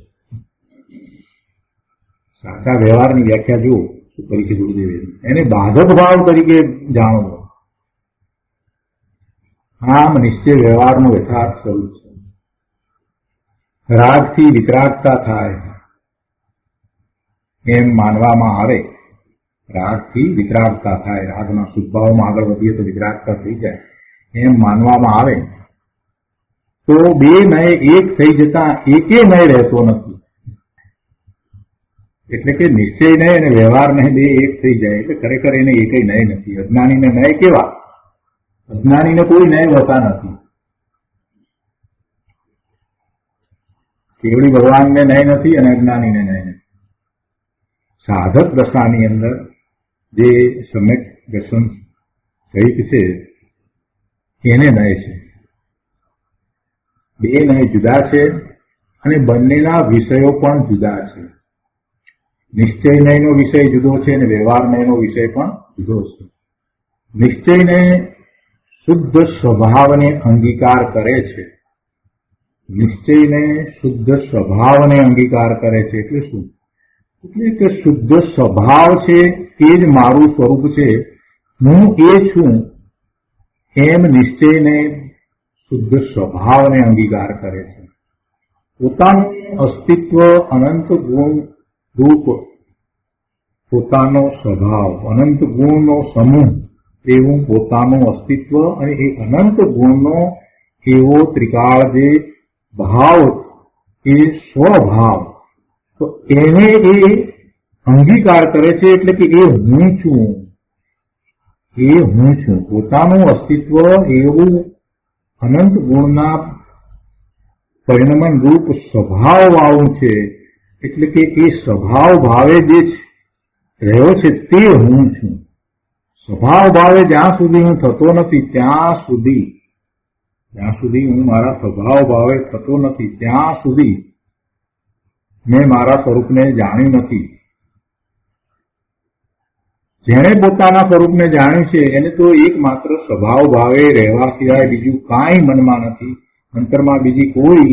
સાચા વ્યવહારની વ્યાખ્યા જુઓ શું કરી છે ગુરુદેવે. એને બાધક ભાવ તરીકે જાણવો, આમ નિશ્ચય વ્યવહારનું યથાર્થ સ્વરૂપ છે. રાગથી વિતરાગતા થાય એમ માનવામાં આવે, રાગથી વિતરાગતા થાય, રાગના શુદ્ધભાવમાં આગળ વધીએ તો વિતરાગતા થઈ જાય એમ માનવામાં આવે તો બે નય એક થઈ જતા એકે નય રહેતો નથી. એટલે કે નિશ્ચય નય અને વ્યવહાર નય બે એક થઈ જાય એટલે ખરેખર એને એકેય નય નથી. અજ્ઞાનીને નય કેવા? અજ્ઞાનીને કોઈ નય હોતા નથી. કેવડી ભગવાનને નય નથી અને અજ્ઞાનીને નય નથી. સાધક દશાની અંદર જે સમ્યક દર્શન સહિત છે એને નય છે. બે નય જુદા છે અને બંનેના વિષયો પણ જુદા છે. નિશ્ચય નયનો વિષય જુદો છે અને વ્યવહાર નયનો વિષય પણ જુદો છે. નિશ્ચય નય શુદ્ધ સ્વભાવને અંગીકાર કરે છે. નિશ્ચયને શુદ્ધ સ્વભાવને અંગીકાર કરે છે એટલે શું? એટલે કે શુદ્ધ સ્વભાવ છે એ જ મારું સ્વરૂપ છે, હું એ છું એમ નિશ્ચયને શુદ્ધ સ્વભાવને અંગીકાર કરે છે. પોતાનું અસ્તિત્વ અનંત ગુણ રૂપ, પોતાનો સ્વભાવ અનંત ગુણનો સમૂહ એવું પોતાનું અસ્તિત્વ અને એ અનંત ગુણનો એવો ત્રિકાળ જે ભાવ એ સ્વભાવ, તો એને એ અંગીકાર કરે છે. એટલે કે એ હું છું, એ હું છું. પોતાનું અસ્તિત્વ એવું અનંત ગુણના પરિણમન રૂપ સ્વભાવ વાળું છે. એટલે કે એ સ્વભાવ ભાવે જે રહ્યો છે તે હું છું. સ્વભાવ ભાવે જ્યાં સુધી હું થતો નથી ત્યાં સુધી હું મારા સ્વભાવ ભાવે થતો નથી ત્યાં સુધી મેં મારા સ્વરૂપને જાણ્યું નથી. જેણે પોતાના સ્વરૂપને જાણ્યું છે એને તો એકમાત્ર સ્વભાવ ભાવે રહેવા સિવાય બીજું કાંઈ મનમાં નથી, અંતરમાં બીજી કોઈ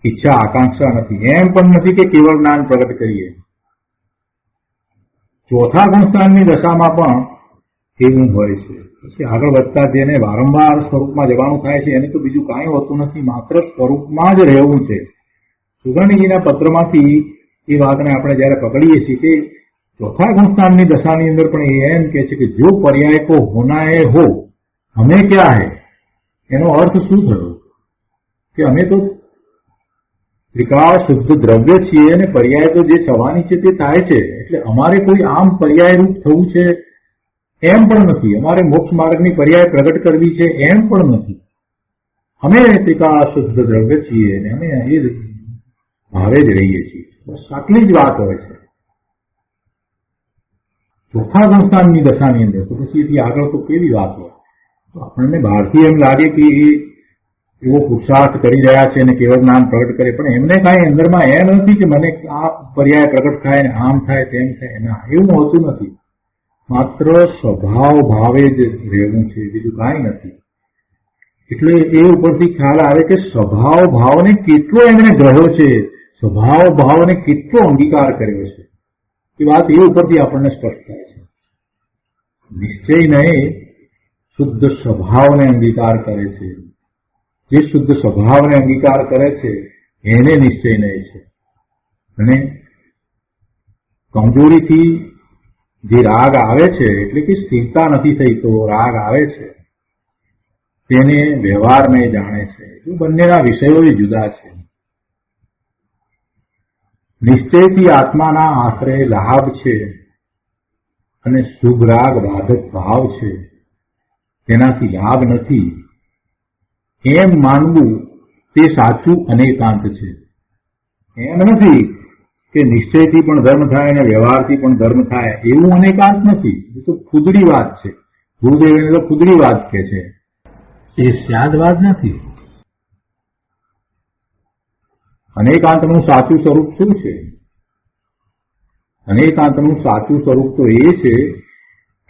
ઈચ્છા આકાંક્ષા નથી. એમ પણ નથી કે કેવળ જ્ઞાન પ્રગટ કરીએ. ચોથા ગુણસ્થાનની દશામાં પણ એવું હોય છે. પછી આગળ વધતા જેને વારંવાર સ્વરૂપમાં જવાનું થાય છે એને તો બીજું કાંઈ હોતું નથી, માત્ર સ્વરૂપમાં જ રહેવું છે. સુગરણીજીના પત્રમાંથી એ વાતને આપણે જયારે પકડીએ છીએ કે ચોથા ગુણસ્થાનની દશાની અંદર પણ એ એમ કે છે કે જો પર્યાય કો હોના હે હો, હમે ક્યાં હે, એનો અર્થ શું થયો કે અમે તો ત્રિકાળ શુદ્ધ દ્રવ્ય છીએ અને પર્યાય તો જે થવાની છે તે થાય છે. એટલે અમારે કોઈ આમ પર્યાય રૂપ થવું છે એમ પણ નથી, અમારે મોક્ષ માર્ગની પર્યાય પ્રગટ કરવી છે એમ પણ નથી. અમે ત્રિકાળ શુદ્ધ દ્રવ્ય છીએ અને અમે એ ભાવે જ રહીએ છીએ. બસ આટલી જ વાત હોય છે ચોથા ગુણસ્થાનની દશાની અંદર. તો પછી એથી આગળ તો કેવી વાત હોય? તો આપણને બહારથી એમ લાગે કે એ એવો પુરુષાર્થ કરી રહ્યા છે અને કેવળ જ્ઞાન પ્રગટ કરે, પણ એમને કાંઈ અંદરમાં એમ નથી કે મને આ પર્યાય પ્રગટ થાય ને આમ થાય તેમ થાય. ના, એવું હોતું નથી. માત્ર સ્વભાવ ભાવે જ રહેવું છે, બીજું કાંઈ નથી. એટલે એ ઉપરથી ખ્યાલ આવે કે સ્વભાવ ભાવને કેટલો એમણે ગ્રહ્યો છે, સ્વભાવ ભાવને કેટલો અંગીકાર કર્યો છે. એ વાત એ ઉપરથી આપણને સ્પષ્ટ થાય છે. નિશ્ચય નહીં, શુદ્ધ સ્વભાવને અંગીકાર કરે છે. જે શુદ્ધ સ્વભાવને અંગીકાર કરે છે એને નિશ્ચય નહીં છે. અને કમજોરીથી જે રાગ આવે છે, એટલે કે સ્થિરતા નથી થઈ તો રાગ આવે છે, તેને વ્યવહાર નહીં જાણે છે. એ બંનેના વિષયો જુદા છે. નિશ્ચયથી આત્માના આશરે લાભ છે અને શુભ રાગ બાધક ભાવ છે, તેનાથી લાભ નથી એમ માનવું તે સાચું અનેકાંત છે. એમ નથી કે નિશ્ચયથી પણ ધર્મ થાય અને વ્યવહારથી પણ ધર્મ થાય, એવું અનેકાંત નથી. એ તો ખુદડી વાત છે. ગુરુદેવ તો ખુદડી વાત કે છે, એ સ્યાદવાદ નથી. અનેકાંતનું સાચું સ્વરૂપ શું છે? અનેકાંતનું સાચું સ્વરૂપ તો એ છે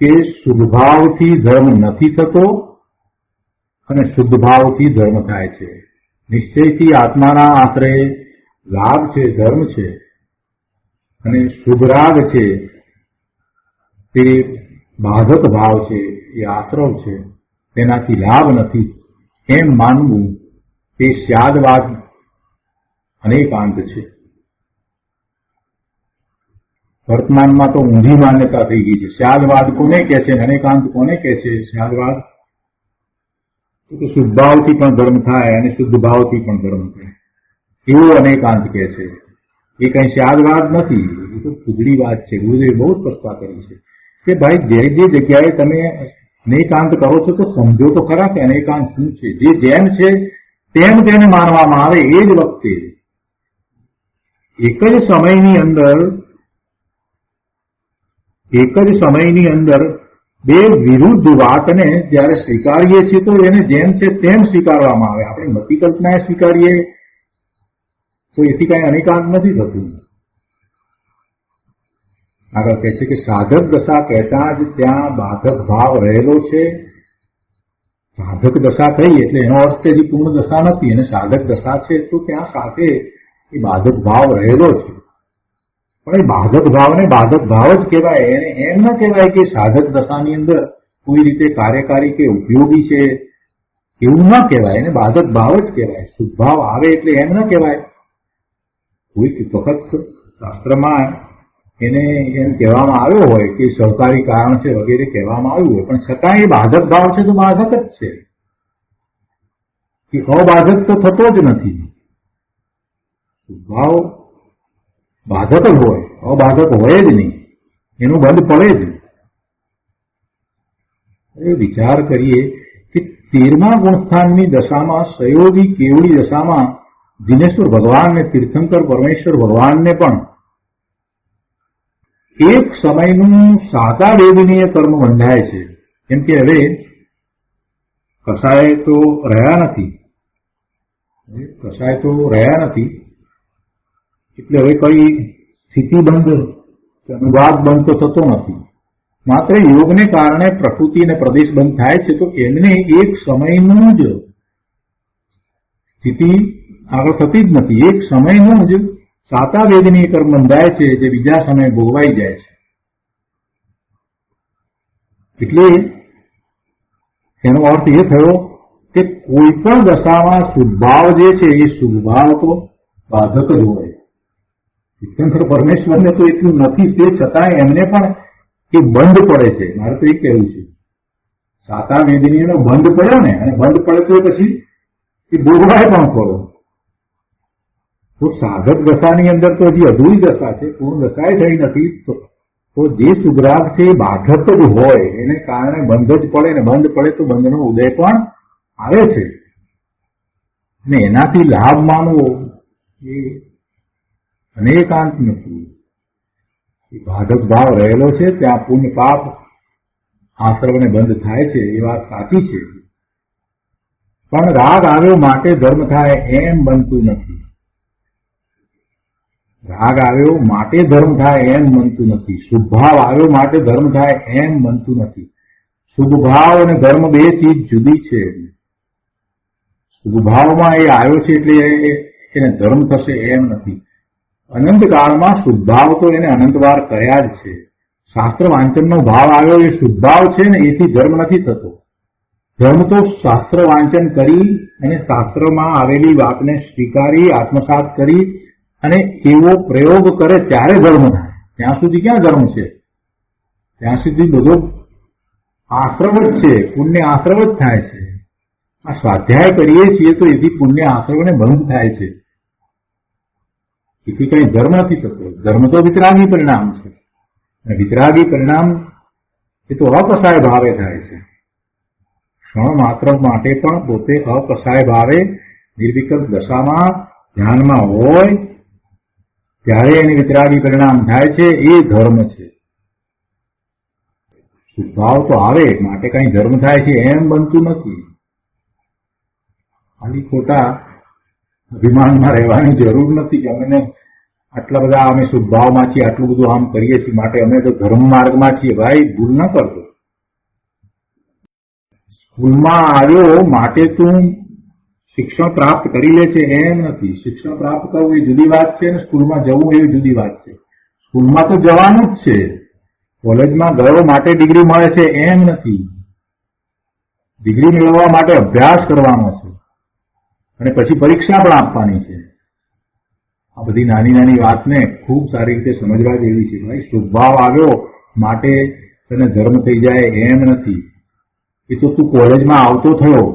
કે શુદ્ધભાવથી ધર્મ નથી થતો અને શુદ્ધ ભાવથી ધર્મ થાય છે. નિશ્ચયથી આત્માના આશરે લાભ છે, ધર્મ છે, અને શુભ રાગ છે તે બાધક ભાવ છે, એ આશ્રવ છે, તેનાથી લાભ નથી એમ માનવું તે સ્યાદવાદ અનેકાંત છે. વર્તમાનમાં તો ઊંધી માન્યતા થઈ ગઈ છે. સ્યાદવાદ કોને કહે છે, અનેકાંત કોને કહે છે? સ્યાદવાદ તો શુદ્ધ ભાવથી પણ ધર્મ થાય અને શુદ્ધ ભાવથી પણ ધર્મ થાય, એવો અનેકાંત કહે છે. એ કઈ સ્યાદવાદ નથી, એ તો ખુદડી વાત છે. ગુરુદેવે બહુ સ્પષ્ટતા કરી છે કે ભાઈ જે જે જગ્યાએ તમે અનેકાંત કરો છો તો સમજો તો ખરા કે અનેકાંત શું છે. જે જેમ છે તેમ તેને માનવામાં આવે એ જ વખતે એક જ સમયની અંદર બે વિરુદ્ધ વાતને જયારે સ્વીકારીએ છીએ તો એને જેમ છે તેમ સ્વીકારવામાં આવે. આપણે મતિ કલ્પનાએ સ્વીકારીએ તો એથી કઈ અનેકાંત નથી થતું. આગળ કહે છે કે સાધક દશા કહેતા જ ત્યાં બાધક ભાવ રહેલો છે. સાધક દશા થઈ એટલે એનો અર્થ હજી પૂર્ણ દશા નથી, અને સાધક દશા છે તો ત્યાં સાથે એ બાધક ભાવ રહેલો છે. પણ એ બાધક ભાવને બાધક ભાવ જ કહેવાય. એને એમ ન કહેવાય કે સાધક દશાની અંદર કોઈ રીતે કાર્યકારી કે ઉપયોગી છે, એવું ન કહેવાય. એને બાધક ભાવ જ કહેવાય. શુદ્ધ ભાવ આવે એટલે એમ ન કહેવાય. કોઈક વખત શાસ્ત્રમાં એને એમ કહેવામાં આવ્યો હોય કે સહકારી કારણ છે વગેરે કહેવામાં આવ્યું હોય, પણ છતાં એ બાધક ભાવ છે તો બાધક જ છે, કે અબાધક તો થતો જ નથી. ભાવ બાધક જ હોય, અબાધક હોય જ નહીં, એનું બંધ પડે જ. એ વિચાર કરીએ કે 13મા ગુણસ્થાનની દશામાં સહયોગી કેવડી દશામાં દિનેશ્વર ભગવાનને, તીર્થંકર પરમેશ્વર ભગવાનને પણ એક સમયનું સાતા વેદનીય કર્મ બંધાય છે. કેમ કે હવે કસાય તો રહ્યા નથી, એટલે હવે કઈ સ્થિતિબંધ અનુવાદ બંધ તો થતો નથી. માત્ર યોગને કારણે પ્રકૃતિ અને પ્રદેશ બંધ થાય છે. તો એમને એક સમયનું જ સ્થિતિ આગળ થતી જ નથી. એક સમયનું જ સાતા વેદનીય કર્મ બંધાય છે, જે બીજા સમયે ભોગવાઈ જાય છે. એટલે એનો અર્થ એ થયો કે કોઈ પણ દશામાં શુભભાવ જે છે એ શુભભાવ તો બાધક જ હોય. તીર્થંકર પરમેશ્વરને તો એટલું નથી, તે છતાં એમને પણ એ બંધ પડે છે. મારે તો એ કહેવું છે, સાતા વેદનીયનો બંધ પડ્યો ને, અને બંધ પડે તો પછી એ ભોગવાય પણ ખરો. તો સાધક દશાની અંદર તો હજી અધૂરી દશા છે, પૂર્ણ દશાએ થઈ નથી. તો જે સુગ્રાગ છે એ બાધક જ હોય, એને કારણે બંધ જ પડે, ને બંધ પડે તો બંધનો ઉદય પણ આવે છે. અને એનાથી લાભ માનવો એ અનેકાંત નથી. બાધક ભાવ રહેલો છે ત્યાં પુણ્ય પાપ આશ્રમને બંધ થાય છે, એ વાત સાચી છે. પણ રાગ આવ્યો માટે ધર્મ થાય એમ બનતું નથી. રાગ આવ્યો માટે ધર્મ થાય એમ બનતું નથી. શુભભાવ આવ્યો માટે ધર્મ થાય એમ બનતું નથી. શુભભાવ અને ધર્મ બે ચીજ જુદી છે. શુભભાવમાં એ આવ્યો છે એટલે એને ધર્મ થશે એમ નથી. અનંતકાળમાં શુભભાવ તો એને અનંતવાર કર્યા જ છે. શાસ્ત્ર વાંચનનો ભાવ આવ્યો એ શુભભાવ છે ને, એથી ધર્મ નથી થતો. ધર્મ તો શાસ્ત્ર વાંચન કરી અને શાસ્ત્રમાં આવેલી વાતને સ્વીકારી આત્મસાત કરી અને એવો પ્રયોગ કરે ત્યારે ધર્મ થાય. ત્યાં સુધી ક્યાં ધર્મ છે? ત્યાં સુધી બધો આશ્રવ જ છે, પુણ્ય આશ્રવ જ થાય છે. આ સ્વાધ્યાય કરીએ છીએ તો એથી પુણ્ય આશ્રવને બંધ થાય છે, એથી કઈ ધર્મ નથી થતો. ધર્મ તો વિતરાગી પરિણામ છે, અને વિતરાગી પરિણામ એ તો અકસાય ભાવે થાય છે. ક્ષણ માત્ર માટે પણ પોતે અકસાય ભાવે નિર્વિકલ્પ દશામાં ધ્યાનમાં હોય ત્યારે એને વિતરાગી પરિણામ થાય છે. એ ધર્મ છે. શુભભાવ તો આવે માટે કઈ ધર્મ થાય છે એમ બનતું નથી. ખાલી ખોટા અભિમાનમાં રહેવાની જરૂર નથી કે અમે આટલા બધા અમે શુભભાવમાં છીએ, આટલું બધું આમ કરીએ છીએ માટે અમે તો ધર્મ માર્ગમાં છીએ. ભાઈ, ભૂલ ન કરતો. સ્કૂલમાં આવ્યો માટે તું શિક્ષણ પ્રાપ્ત કરી લે છે એમ નથી. શિક્ષણ પ્રાપ્ત કરવું એ જુદી વાત છે, અને સ્કૂલમાં જવું એ જુદી વાત છે. સ્કૂલમાં તો જવાનું જ છે. કોલેજમાં ગયો માટે ડિગ્રી મળે છે એમ નથી. ડિગ્રી મેળવવા માટે અભ્યાસ કરવાનો છે, અને પછી પરીક્ષા પણ આપવાની છે. આ બધી નાની નાની વાતને ખૂબ સારી રીતે સમજવા જેવી છે. ભાઈ, શુભભાવ આવ્યો માટે તને ધર્મ થઈ જાય એમ નથી. એ તો તું કોલેજમાં આવતો થયો,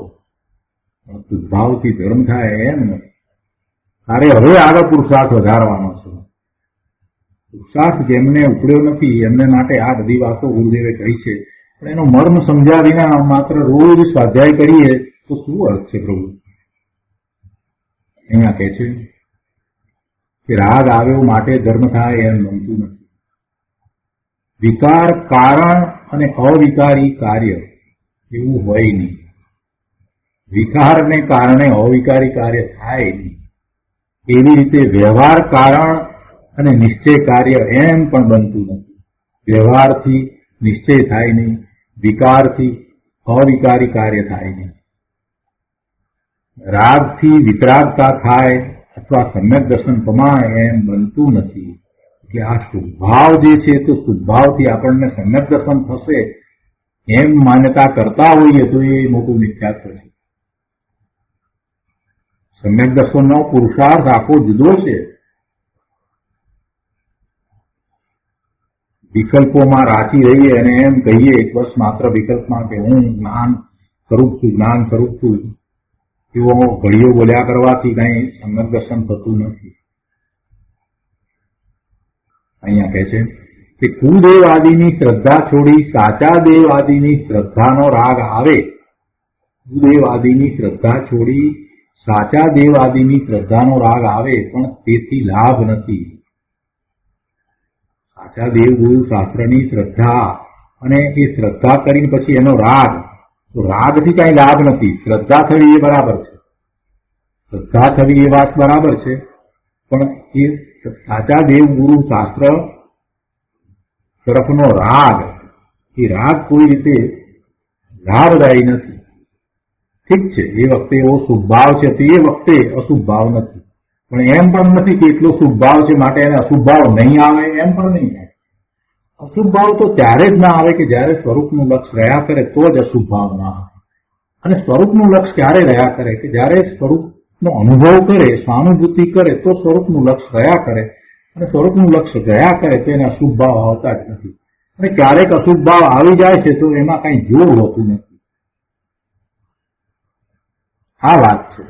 શુભભાવથી ધર્મ થાય એમ નથી. તારે હવે આગળ પુરુષાર્થ વધારવાનો છે. પુરુષાર્થ જેમને ઉપડ્યો નથી એમને માટે આ બધી વાતો ગુરુદેવે કહી છે. પણ એનો મર્મ સમજ્યા વિના માત્ર રોજ સ્વાધ્યાય કરીએ તો શું અર્થ છે પ્રભુ? અહીંયા કહે છે કે રાગ આવ્યો માટે ધર્મ થાય એમ બનતું નથી. વિકાર કારણ અને અવિકારી કાર્ય એવું હોય નહીં. વિકારને કારણે અવિકારી કાર્ય થાય નહીં. એવી રીતે વ્યવહાર કારણ અને નિશ્ચય કાર્ય એમ પણ બનતું નથી. વ્યવહારથી નિશ્ચય થાય નહીં, વિકારથી અવિકારી કાર્ય થાય નહીં. રાગથી વિતરાગતા થાય અથવા સમ્યક દર્શન પમાય એમ બનતું નથી. એટલે આ શુભભાવ જે છે તો શુભભાવથી આપણને સમ્યક દર્શન થશે એમ માન્યતા કરતા હોઈએ તો એ મોટું મિથ્યાત્વ છે. સમ્યક દર્શનનો પુરુષાર્થ આખો જુદો છે. વિકલ્પોમાં રાચી રહીએ અને એમ કહીએ બસ માત્ર વિકલ્પમાં કે હું જ્ઞાન સ્વરૂપ છું એવો ઘડીઓ બોલ્યા કરવાથી કઈ સમ્યક દર્શન થતું નથી. અહીંયા કહે છે કે કુદેવ આદિની શ્રદ્ધા છોડી સાચા દેવ આદિની શ્રદ્ધાનો રાગ આવે. કુદેવ આદિની શ્રદ્ધા છોડી સાચા દેવ આદિની શ્રદ્ધાનો રાગ આવે પણ તેથી લાભ નથી. સાચા દેવગુરુ શાસ્ત્રની શ્રદ્ધા અને એ શ્રદ્ધા કરીને પછી એનો રાગ, તો રાગથી કઈ લાભ નથી. શ્રદ્ધા થવી એ બરાબર છે, શ્રદ્ધા થવી એ વાત બરાબર છે, પણ એ સાચા દેવગુરુ શાસ્ત્ર તરફનો રાગ, એ રાગ કોઈ રીતે લાભદાયી નથી. ઠીક છે, એ વખતે એવો શુભ ભાવ છે તો એ વખતે અશુભ ભાવ નથી, પણ એમ પણ નથી કે એટલો શુભ ભાવ છે માટે એને અશુભ ભાવ નહીં આવે, એમ પણ નહીં થાય. અશુભ ભાવ તો ત્યારે જ ના આવે કે જ્યારે સ્વરૂપનું લક્ષ રહ્યા કરે તો જ અશુભ ભાવ ના આવે. અને સ્વરૂપનું લક્ષ ક્યારે રહ્યા કરે કે જ્યારે સ્વરૂપનો અનુભવ કરે, સ્વાનુભૂતિ કરે તો સ્વરૂપનું લક્ષ રહ્યા કરે, અને સ્વરૂપનું લક્ષ ગયા કરે તો એને અશુભ ભાવ આવતા જ નથી. અને ક્યારેક અશુભ ભાવ આવી જાય છે તો એમાં કઈ જોર હોતું નથી. આ વાત છે.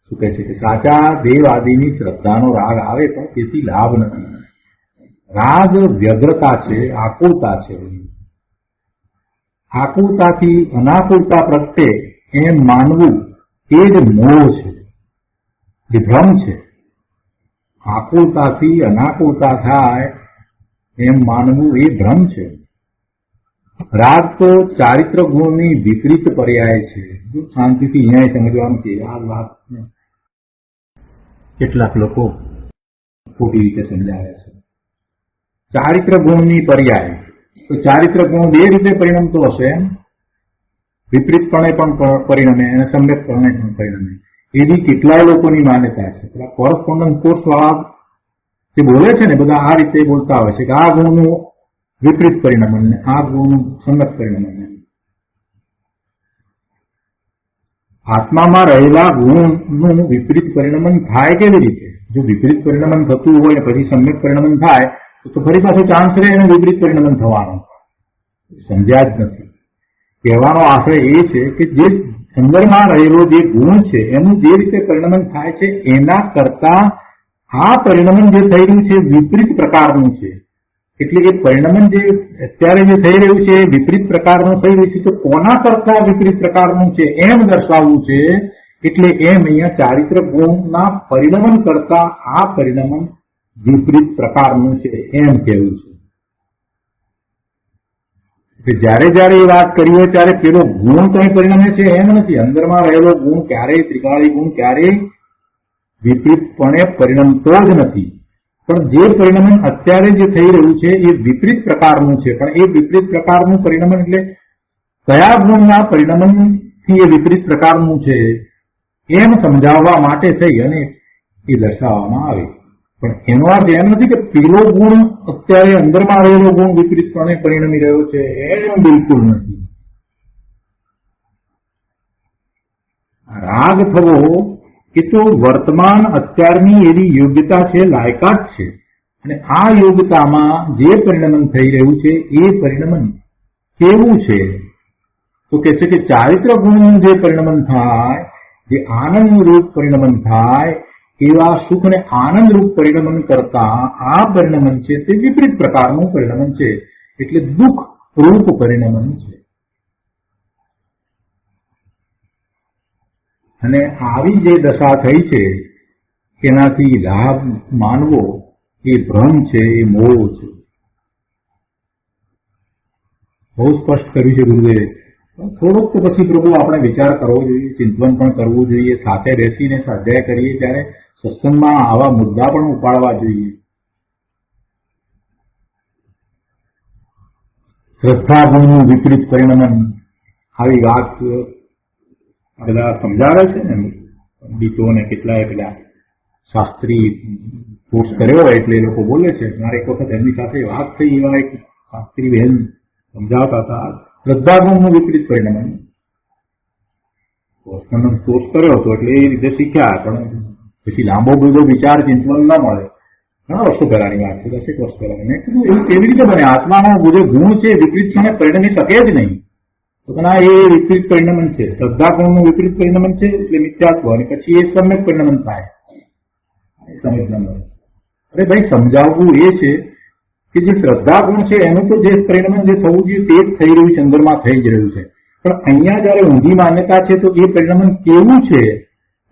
શું કહે છે કે સાચા દેવ આદિની શ્રદ્ધાનો રાગ આવે પણ તેથી લાભ નથી. રાગ વ્યગ્રતા છે, આકુળતા છે. આકુળતાથી અનાકુળતા પ્રત્યે એમ માનવું એ જ મોહ છે, એ ભ્રમ છે. આકુળતાથી અનાકુળતા થાય એમ માનવું એ ભ્રમ છે. રાગ તો ચારિત્ર ગુણની વિપરીત પર્યાય છે. શાંતિથી અહીંયા સમજવાનું છે આ વાત. કેટલાક લોકો ખોટી રીતે સમજાવે છે. ચારિત્ર ગુણની પર્યાય, તો ચારિત્ર ગુણ બે રીતે પરિણમતો હશે, એમ વિપરીતપણે પણ પરિણમે અને સમ્યકપણે પણ પરિણમે, એવી કેટલાય લોકોની માન્યતા છે. પેલા કોરસ્પોન્ડન્સ કોર્સ વાળા જે બોલે છે ને, બધા આ રીતે બોલતા હોય છે કે આ ગુણનું વિપરીત પરિણમન ને આ ગુણનું સમ્યક પરિણમન. આત્મામાં રહેલા ગુણનું વિપરીત પરિણમન થાય કેવી રીતે? જો વિપરીત પરિણમન થતું હોય પછી સમ્યક પરિણમન થાય તો ફરી પાછો ચાન્સ રહે એનું વિપરીત પરિણમન થવાનું. સમજ્યા જ નથી. કહેવાનો આશય એ છે કે જે અંદરમાં રહેલો જે ગુણ છે એનું જે રીતે પરિણમન થાય છે એના કરતા આ પરિણમન જે થઈ રહ્યું છે વિપરીત પ્રકારનું છે. એટલે કે પરિણમન જે અત્યારે જે થઈ રહ્યું છે એ વિપરીત પ્રકારનું થઈ રહ્યું છે, તો કોના કરતા વિપરીત પ્રકારનું છે એમ દર્શાવવું છે. એટલે એમ અહીંયા ચારિત્ર ગુણના પરિણમન કરતા આ પરિણમન વિપરીત પ્રકારનું છે એમ કહેવું છે. જયારે જયારે એ વાત કરી હોય ત્યારે પેલો ગુણ કઈ પરિણમે છે એમ નથી. અંદરમાં રહેલો ગુણ ક્યારેય, ત્રિકાળી ગુણ ક્યારેય વિપરીતપણે પરિણમતો જ નથી. પણ જે પરિણમન અત્યારે જે થઈ રહ્યું છે એ વિપરીત પ્રકારનું છે. પણ એ વિપરીત પ્રકારનું પરિણમન એટલે કયા ગુણના પરિણમનથી એ વિપરીત પ્રકારનું છે એમ સમજાવવા માટે થઈ અને એ દર્શાવવામાં આવે. પણ એનો અર્થ એમ નથી કે પેલો ગુણ અત્યારે અંદરમાં રહેલો ગુણ વિપરીતપણે પરિણમી રહ્યો છે, એમ બિલકુલ નથી. રાગ થવો એ તો વર્તમાન અત્યારની એવી યોગ્યતા છે, લાયકાત છે. અને આ યોગ્યતામાં જે પરિણમન થઈ રહ્યું છે એ પરિણમન કેવું છે? તો કે છે કે ચારિત્ર ગુણનું જે પરિણમન થાય, જે આનંદરૂપ પરિણમન થાય, એવા સુખ ને આનંદરૂપ પરિણમન કરતા આ પરિણમન છે તે વિપરીત પ્રકારનું પરિણમન છે. એટલે દુઃખ રૂપ પરિણમન છે. અને આવી જે દશા થઈ છે એનાથી લાભ માનવો એ ભ્રમ છે, એ મોહ છે. બહુ સ્પષ્ટ કર્યું છે ગુરુદેવે. થોડોક તો પછી પ્રભુ આપણે વિચાર કરવો જોઈએ, ચિંતન પણ કરવું જોઈએ, સાથે બેસીને સ્વાધ્યાય કરીએ ત્યારે સત્સંગમાં આવા મુદ્દા પણ ઉપાડવા જોઈએ. શ્રદ્ધા ગુણનું વિપરીત પરિણમન, આવી વાત બધા સમજાવે છે ને પંડિતો ને કેટલાય પેલા શાસ્ત્રી કોર્સ કર્યો હોય એટલે એ લોકો બોલે છે. મારે એક વખત એમની સાથે વાત થઈ, એવા એક શાસ્ત્રી બહેન સમજાવતા હતા શ્રદ્ધા ગુણનું વિપરીત પરિણમન. કોર્સ કર્યો હતો એટલે એ રીતે શીખ્યા, પણ પછી લાંબો બધો વિચાર ચિંતન ન મળે. ઘણા વર્ષો પહેલાની વાત છે, 10 વર્ષ પહેલા. મેં કીધું એવું કેવી રીતે બને? આત્માનો જે ગુણ છે વિપરીતપણે પરિણમી શકે જ નહીં. તો ના, એ વિપરીત પરિણમન છે. શ્રદ્ધા ગુણનું વિપરીત પરિણમન છે એટલે મિથ્યાત્વ, અને પછી એ સમ્યક પરિણમન થાય. સમજ ન મળે. અરે ભાઈ, સમજાવવું એ છે કે જે શ્રદ્ધા ગુણ છે એનું તો જે પરિણમન જે થવું જોઈએ તે જ થઈ રહ્યું છે, અંદરમાં થઈ જ રહ્યું છે. પણ અહીંયા જયારે ઊંધી માન્યતા છે તો એ પરિણમન કેવું છે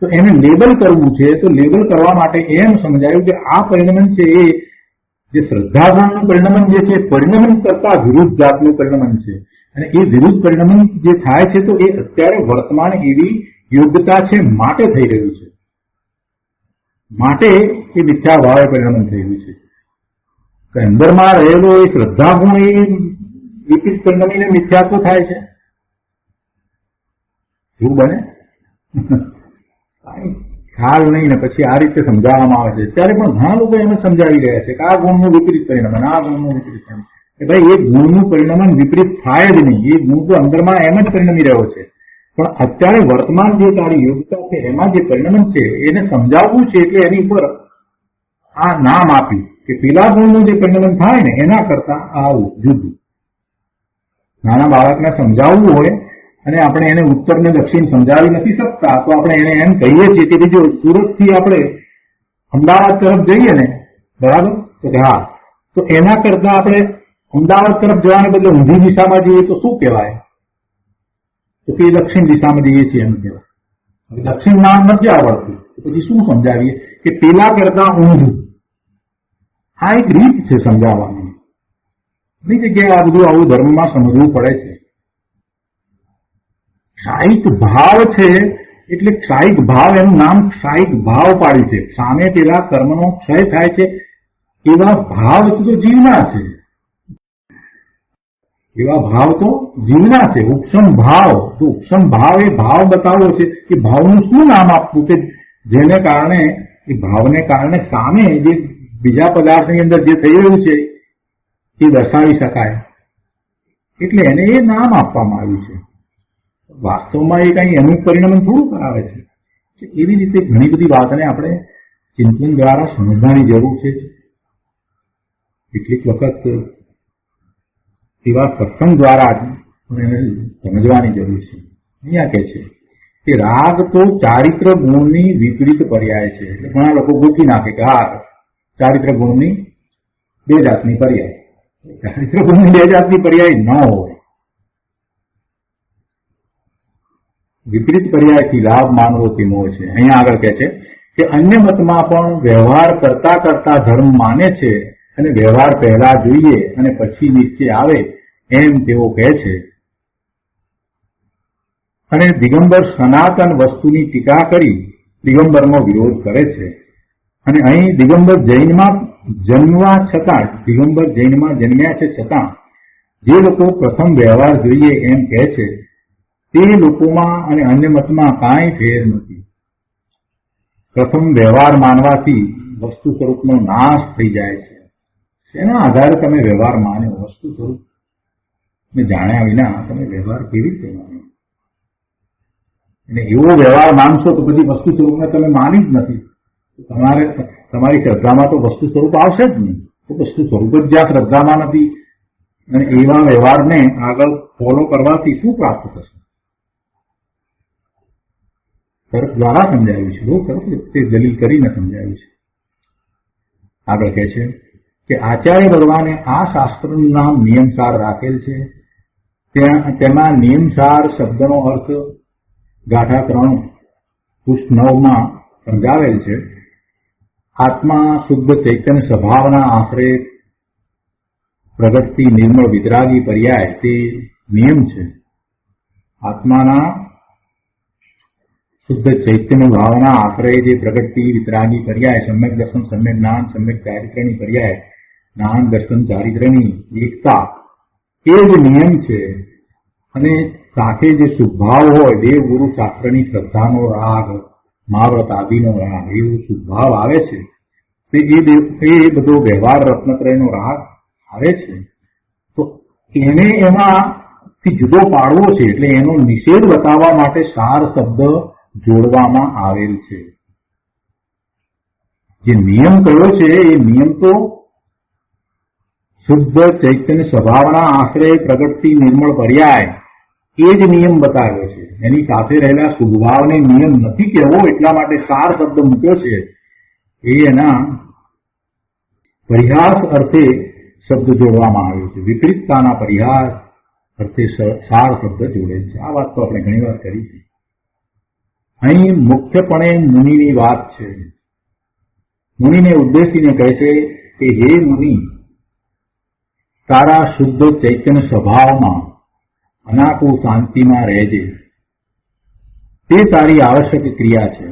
તો એને લેબલ કરવું છે. તો લેબલ કરવા માટે એમ સમજાયું કે આ પરિણમન છે એ જે શ્રદ્ધાગુણનું પરિણમન જે છે પરિણમન કરતા વિરુદ્ધ જાતનું પરિણમન છે, અને એ વિરુદ્ધ પરિણમન જે થાય છે તો એ અત્યારે વર્તમાન એવી યોગ્યતા છે માટે થઈ રહ્યું છે, માટે એ મિથ્યા ભાવે પરિણમન થઈ રહ્યું છે. અંદરમાં રહેલો એ શ્રદ્ધાગુણ એ વિપરીત પરિણમીને મિથ્યાત્વ થાય છે. શું બને? ખ્યાલ નહીં ને પછી આ રીતે સમજાવવામાં આવે છે. ત્યારે પણ ઘણા લોકો એમને સમજાવી રહ્યા છે કે આ ગુણનું વિપરીત પરિણમન, આ ગુણનું વિપરીત પરિણમન. કે ભાઈ એ ગુણનું પરિણમન વિપરીત થાય જ નહીં, એ ગુણ તો અંદરમાં એમ જ પરિણમી રહ્યો છે, પણ અત્યારે વર્તમાન જે તારી યોગ્યતા છે એમાં જે પરિણમન છે એને સમજાવવું છે, એટલે એની ઉપર આ નામ આપ્યું કે પેલા ગુણનું જે પરિણમન થાય ને એના કરતા આવું જુદું. નાના બાળકને સમજાવવું હોય અને આપણે એને ઉત્તર ને દક્ષિણ સમજાવી નથી શકતા, તો આપણે એને એમ કહીએ છીએ કે જો સુરત થી આપણે અમદાવાદ તરફ જઈએ ને, બરાબર, તો કે હા, તો એના કરતા આપણે અમદાવાદ તરફ જવાને બદલે ઊંધી દિશામાં જઈએ તો શું કહેવાય? તો કે દક્ષિણ દિશામાં જઈએ છીએ એમ કહેવાય. હવે દક્ષિણ નામ નથી આવડતું તો પછી શું સમજાવીએ કે પેલા કરતા ઊંધું. આ એક રીત છે સમજાવવાની. ઘણી જગ્યાએ આ બધું આવું ધર્મમાં સમજવું પડે છે. ક્ષાયિક ભાવ છે એટલે ક્ષાયિક ભાવ, એનું નામ ક્ષાયિક ભાવ પાડ્યું છે. સામે પેલા કર્મનો ક્ષય થાય છે એવા ભાવ તો જીવના છે, એવા ભાવ તો જીવના છે. ઉપસમ ભાવ, તો ઉપસમ ભાવ એ ભાવ બતાવવો છે. એ ભાવનું શું નામ આપવું કે જેને કારણે એ ભાવને કારણે સામે જે બીજા પદાર્થની અંદર જે થઈ રહ્યું છે એ દર્શાવી શકાય, એટલે એને એ નામ આપવામાં આવ્યું છે. વાસ્તવમાં એ કઈ એનું પરિણામ થોડું કરાવે છે. એવી રીતે ઘણી બધી વાતને આપણે ચિંતન દ્વારા સમજવાની જરૂર છે. કેટલીક વખત એવા સત્સંગ દ્વારા એને સમજવાની જરૂર છે. અહીંયા કે છે કે રાગ તો ચારિત્ર ગુણની વિપરીત પર્યાય છે. એટલે ઘણા લોકો ગોઠવી નાખે કે હા, ચારિત્ર ગુણની બે જાતની પર્યાય. ચારિત્ર ગુણની બે જાતની પર્યાય ન હોય. વિપરીત પર્યાયથી લાભ માનવો તેનો છે. અહીંયા આગળ કહે છે કે અન્ય મતમાં પણ વ્યવહાર કરતા કરતા ધર્મ માને છે અને વ્યવહાર પહેલા જોઈએ અને પછી નિશ્ચય આવે એમ તેઓ કહે છે. અને દિગંબર સનાતન વસ્તુની ટીકા કરી દિગંબરનો વિરોધ કરે છે. અને અહીં દિગંબર જૈનમાં જન્મવા છતાં, દિગંબર જૈનમાં જન્મ્યા છે છતાં જે લોકો પ્રથમ વ્યવહાર જોઈએ એમ કહે છે તે લોકોમાં અને અન્ય મતમાં કાંઈ ફેર નથી. પ્રથમ વ્યવહાર માનવાથી વસ્તુ સ્વરૂપનો નાશ થઈ જાય છે. શેના આધારે તમે વ્યવહાર માન્યો? વસ્તુ સ્વરૂપ જાણ્યા વિના તમે વ્યવહાર કેવી રીતે માન્યો? અને એવો વ્યવહાર માનશો તો પછી વસ્તુ સ્વરૂપને તમે માની જ નથી. તમારી શ્રદ્ધામાં તો વસ્તુ સ્વરૂપ આવશે જ નહીં. તો વસ્તુ સ્વરૂપ જ જ્યાં શ્રદ્ધામાં નથી અને એવા વ્યવહારને આગળ ફોલો કરવાથી શું પ્રાપ્ત થશે? તર્ક દ્વારા સમજાવ્યું છે. બહુ સરસ તે દલીલ કરીને સમજાવ્યું છે. આગળ કહે છે કે આચાર્ય ભગવાને આ શાસ્ત્રનું નામ નિયમસાર રાખેલ છે. તેમાં નિયમસાર શબ્દનો અર્થ ગાથા 3 પૃષ્ઠ 9 સમજાવેલ છે. આત્મા શુદ્ધ ચૈતન્ય સ્વભાવના આશરે પ્રગટતી નિર્મળ વિતરાગી પર્યાય તે નિયમ છે. આત્માના શુદ્ધ ચૈતન્ય ભાવના આશ્રય જે પ્રગટતી વિતરાગી પર્યાય, સમ્યક દર્શન, સમ્યક જ્ઞાન, સમ્યક ચારિત્રની પર્યાય, જ્ઞાન દર્શન ચારિત્રની એકતા, એ જ નિયમ છે. અને સાથે જે શુભભાવ હોય, દેવ ગુરુ શાસ્ત્રની શ્રદ્ધાનો રાગ, મહાવ્રત આદિનો રાગ, એવો શુભભાવ આવે છે. એ બધો વ્યવહાર રત્નત્રયનો રાગ આવે છે. તો એને એમાંથી જુદો પાડવો છે. એટલે એનો નિષેધ બતાવવા માટે સાર શબ્દ જોડવામાં આવેલ છે. જે નિયમ કયો છે એ નિયમ તો શુદ્ધ ચૈતન્ય સ્વભાવના આશ્રય પ્રગટતી નિર્મળ પર્યાય, એ જ નિયમ બતાવ્યો છે. એની સાથે રહેલા શુભભાવને નિયમ નથી કહેવો, એટલા માટે સાર શબ્દ મૂક્યો છે. એ એના પરિહાસ અર્થે શબ્દ જોડવામાં આવ્યો છે. વિપરીતતાના પરિહાસ અર્થે સાર શબ્દ જોડેલ છે. આ વાત તો આપણે ઘણી વાર કરી છે. અહીં મુખ્યપણે મુનિની વાત છે. મુનિને ઉદ્દેશીને કહે છે કે હે મુનિ, તારા શુદ્ધ ચૈતન્ય સ્વભાવમાં અનાકુળ શાંતિમાં રહેજે. તે તારી આવશ્યક ક્રિયા છે.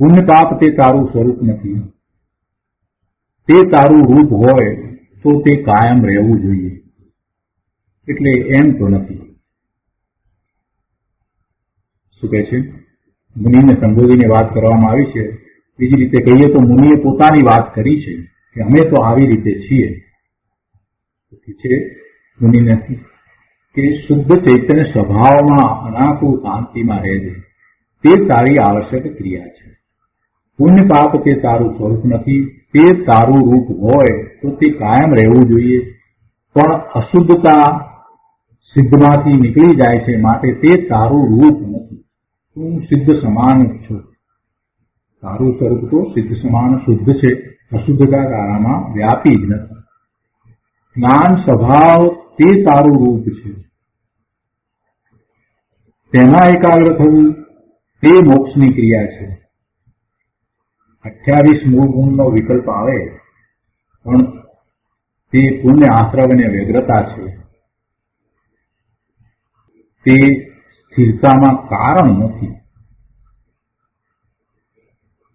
પુણ્ય પાપ તે તારું સ્વરૂપ નથી. તે તારું રૂપ હોય તો તે કાયમ રહેવું જોઈએ, એટલે એમ તો નથી. શું કહે છે? મુનિને સંબોધીને વાત કરવામાં આવી છે. બીજી રીતે કહીએ તો મુનિએ પોતાની વાત કરી છે કે અમે તો આવી રીતે છીએ. છે મુનિને કે શુદ્ધ ચૈતન્ય સ્વભાવમાં અનાકુળ શાંતિમાં રહેજે. તે તારી આવશ્યક ક્રિયા છે. પુણ્ય પાપ તે તારું સ્વરૂપ નથી. તે તારું રૂપ હોય તો તે કાયમ રહેવું જોઈએ, પણ અશુદ્ધતા સિદ્ધમાંથી નીકળી જાય છે, માટે તે તારું રૂપ નથી. તું સિદ્ધ સમાન છો. તારું સ્વરૂપ તો સિદ્ધ સમાન શુદ્ધ છે, અશુદ્ધતા તારામાં વ્યાપી જ નથી. જ્ઞાન સ્વભાવ તે તારું રૂપ છે. તેમાં એકાગ્ર થવું તે મોક્ષની ક્રિયા છે. 28 મૂળ ગુણનો વિકલ્પ આવે, પણ તે પુણ્ય આશ્રવ અને વ્યગ્રતા છે. તે સ્થિરતામાં કારણ નથી.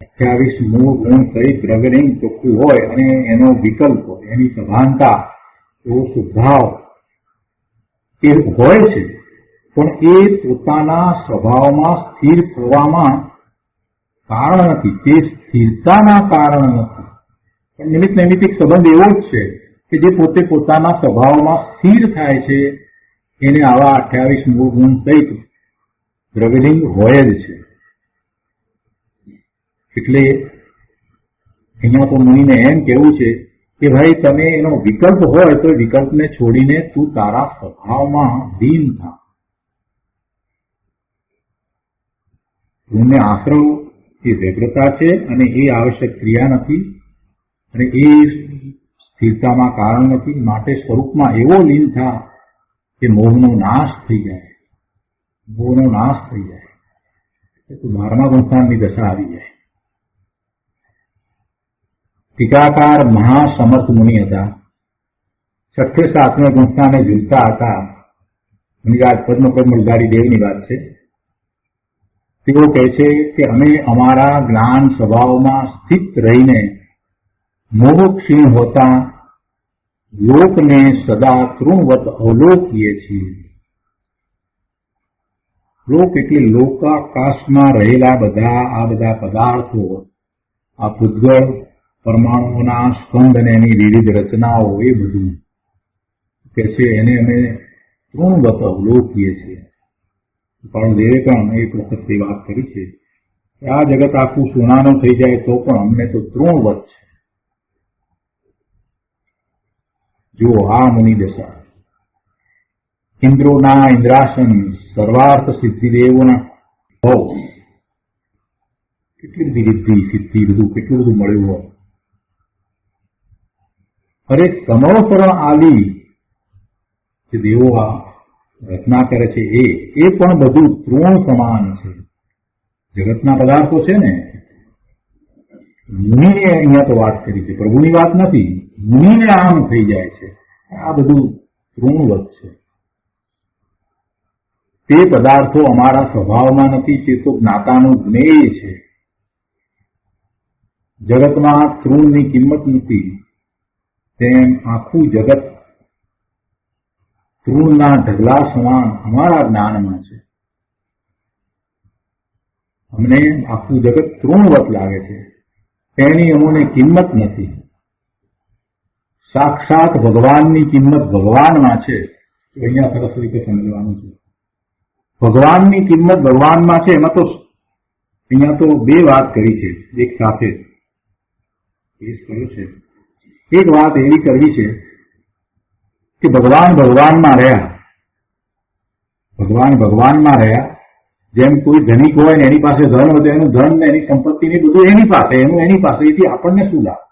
28 મૂળ ગુણ સહિત દ્રવ્યલિંગ ચોખ્ખું હોય અને એનો વિકલ્પ હોય, એની સભાનતા, એવો સ્વભાવ એ હોય છે, પણ એ પોતાના સ્વભાવમાં સ્થિર થવામાં કારણ નથી. તે સ્થિરતાના કારણ નથી. પણ નિમિત્ત નૈમિત્તિક સંબંધ એવો જ છે કે જે પોતે પોતાના સ્વભાવમાં સ્થિર થાય છે, એને આવા 28 મૂળ ગુણ સહિત દ્રવ્યલિંગ હોય જ છે. એટલે અહીંયા તો મુનિને એમ કહેવું છે કે ભાઈ, તમે એનો વિકલ્પ હોય તો વિકલ્પને છોડીને તું તારા સ્વભાવમાં લીન થા. પુણ્ય આશ્રવ એ વ્યગ્રતા છે અને એ આવશ્યક ક્રિયા નથી, અને એ સ્થિરતામાં કારણ નથી. માટે સ્વરૂપમાં એવો લીન થા કે મોહનો નાશ થઈ જાય. મોહનો નાશ થઈ જાય તો 12મા ગુણસ્થાનની દશા આવી જાય. ટીકાકાર મહાસમર્થ મુનિ હતા. 6 7 ગુણસ્થાને ઝૂલતા હતા. મુનિરાજ પદ્મપદ મૂળધારી દેવની વાત છે. તેઓ કહે છે કે અમે અમારા જ્ઞાન સ્વભાવમાં સ્થિત રહીને મોહ ક્ષીણ હોતા લોકને સદા તૃણવત અવલોકીએ છીએ. લોક એટલે લોકાકાશમાં રહેલા આ બધા પદાર્થો, આ પૂતગળ, પરમાણુઓના સ્કંદ અને એની વિવિધ રચનાઓ, એ બધું કે છે એને અમે તૃણવત અવલોકીએ છીએ. પણ દેવે પણ એક વખત એ વાત કરી છે કે આ જગત આખું સોનાનું થઈ જાય તો પણ અમને તો તૃણવત છે. જુઓ આ મુનિ દશા. ઇન્દ્રોના ઇન્દ્રાસન, સર્વાર્થ સિદ્ધિદેવોના ભવ, કેટલી બધી રિદ્ધિ સિદ્ધિ બધું કેટલું બધું મળ્યું હોય. અરે સમોસરણ આલી જે દેવો આ રચના કરે છે એ પણ બધું તૃણ સમાન છે. જગતના પદાર્થો છે ને, મુનિએ અહીંયા તો વાત કરી છે, પ્રભુની વાત નથી. મુનિને આમ થઈ જાય છે આ બધું તૃણવત છે. તે પદાર્થો અમારા સ્વભાવમાં નથી, તે તો જ્ઞાતાનું જ્ઞેય છે. જગતમાં તૃણની કિંમત નથી, તેમ આખું જગત તૃણના ઢગલા સમાન અમારા જ્ઞાનમાં છે. અમને આખું જગત તૃણવત લાગે છે, તેની અમને કિંમત નથી. સાક્ષાત ભગવાનની કિંમત ભગવાનમાં છે. અહીંયા સરસ રીતે સમજવાનું છે. ભગવાનની કિંમત ભગવાનમાં છે. એમાં તો અહીંયા તો બે વાત કરી છે એક સાથે. એક વાત એવી કરવી છે કે ભગવાન ભગવાનમાં રહ્યા. ભગવાન ભગવાનમાં રહ્યા. જેમ કોઈ ધનિક હોય ને એની પાસે ધન હોય, એનું ધન ને એની સંપત્તિ ને બધું એની પાસે, એની પાસે. એથી આપણને શું લાભ?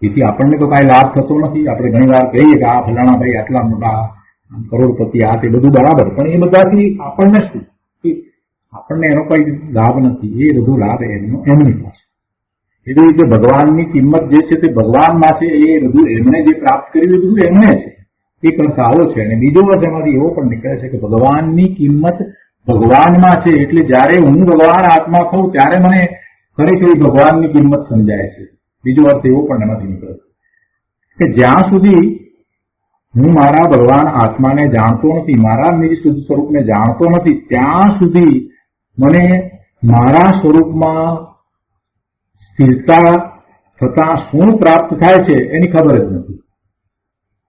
એથી આપણને તો કાંઈ લાભ થતો નથી. આપણે ઘણી વાર કહીએ કે આ ફલાણા ભાઈ આટલા મોટા કરોડપતિ, આ તે બધું બરાબર, પણ એ બધાથી આપણને શું? આપણને એનો કઈ લાભ નથી. એ બધો લાભ એમની પાસે. એવી રીતે ભગવાનની કિંમત જે છે તે ભગવાનમાં છે. એ બધું એમણે જે પ્રાપ્ત કર્યું એ બધું એમને છે. એક અર્થ આવો છે. અને બીજો અર્થ એમાંથી એવો પણ નીકળે છે કે ભગવાનની કિંમત ભગવાનમાં છે. એટલે જયારે હું ભગવાન આત્મા થઉં ત્યારે મને ખરેખર ભગવાનની કિંમત સમજાય છે. બીજો અર્થ એવો પણ એમાંથી નીકળે છે કે જ્યાં સુધી હું મારા ભગવાન આત્માને જાણતો નથી, મારા નિજ શુદ્ધ સ્વરૂપને જાણતો નથી, ત્યાં સુધી મને મારા સ્વરૂપમાં સ્થિરતા થતા શું પ્રાપ્ત થાય છે એની ખબર જ નથી.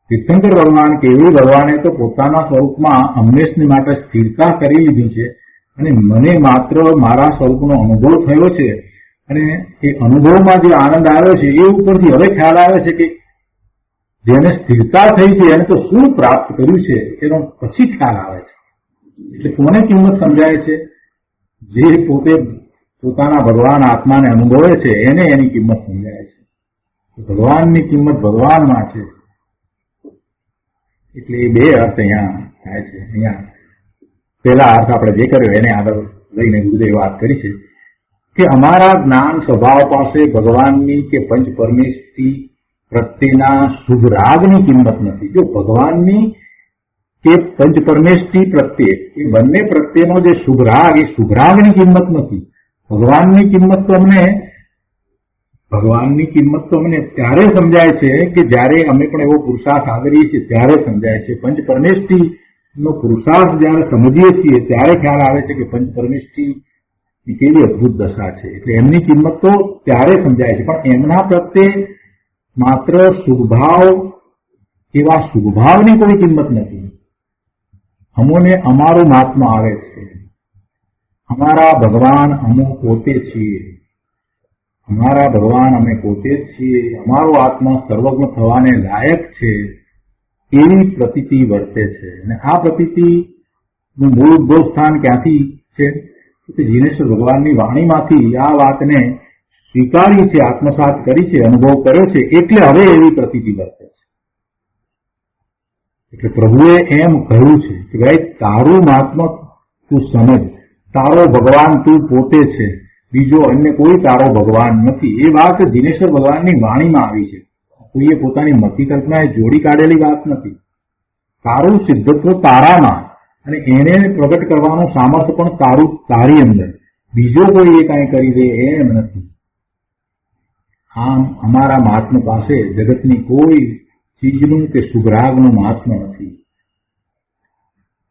તીર્થંકર ભગવાન કેવળ ભગવાને તો પોતાના સ્વરૂપમાં હંમેશની માટે સ્થિરતા કરી લીધી છે અને મને માત્ર મારા સ્વરૂપનો અનુભવ થયો છે. અને એ અનુભવમાં જે આનંદ આવ્યો છે એ ઉપરથી હવે ખ્યાલ આવે છે કે જેને સ્થિરતા થઈ છે એને તો શું પ્રાપ્ત કર્યું છે એનો પછી ખ્યાલ આવે છે. એટલે કોને કિંમત સમજાય છે? જે પોતે પોતાના ભગવાન આત્માને અનુભવે છે એને એની કિંમત સમજાય છે. ભગવાનની કિંમત ભગવાનમાં છે. એટલે એ બે અર્થ અહીંયા થાય છે. અહીંયા પહેલા અર્થ આપણે જે કર્યો એને આગળ લઈને ગુરુદેવે વાત કરી છે કે અમારા જ્ઞાન સ્વભાવ પાસે ભગવાનની કે પંચ પરમેશથી પ્રત્યેના શુભ રાગની કિંમત નથી. જો ભગવાનની કે પંચ પરમેશથી પ્રત્યે એ બંને પ્રત્યેનો જે શુભ રાગ એ શુભ રાગની કિંમત નથી. ભગવાનની કિંમત તો અમને ત્યારે સમજાય છે કે જ્યારે અમે પણ એવો પુરુષાર્થ આદરીએ છીએ ત્યારે સમજાય છે. પંચ પરમેશથી નો પુરુષાર્થ જયારે સમજીએ છીએ ત્યારે ખ્યાલ આવે છે કે પંચ પરમેશથી કેવી અદભુત દશા છે. એટલે એમની કિંમત તો ત્યારે સમજાય છે. પણ એમના પ્રત્યે માત્ર શુભભાવ એવા શુભભાવની કોઈ કિંમત નથી. અમોને અમારું મહાત્મા આવે છે. અમારા ભગવાન અમે પોતે છીએ. અમારા ભગવાન અમે પોતે જ છીએ. અમારો આત્મા સર્વજ્ઞ થવાને લાયક છે એવી પ્રતીતિ વર્તે છે. અને આ પ્રતીતિનું મૂળ ઉદ્ભવ સ્થાન ક્યાંથી છે? જીનેશ્વર ભગવાનની વાણીમાંથી આ વાતને સ્વીકારી છે, આત્મસાત કરી છે, અનુભવ કર્યો છે. એટલે હવે એવી પ્રતીતિ વર્તે છે. એટલે પ્રભુએ એમ કહ્યું છે કે ભાઈ તારું મહાત્મા તું સમજ, તારો ભગવાન તું પોતે છે, બીજો અન્ય કોઈ તારો ભગવાન નથી. એ વાત દિનેશ્વર ભગવાનની વાણીમાં આવી છે. કોઈએ પોતાની મતિ કલ્પનાએ જોડી કાઢેલી વાત નથી. તારું સિદ્ધત્વ તારામાં અને એને પ્રગટ કરવાનું સામર્થ્ય પણ તારી અંદર. બીજો કોઈ એ કાંઈ કરી દે એમ નથી. આમ અમારા મહાત્મા પાસે જગતની કોઈ ચીજનું કે શુભરાગનું મહાત્મા નથી.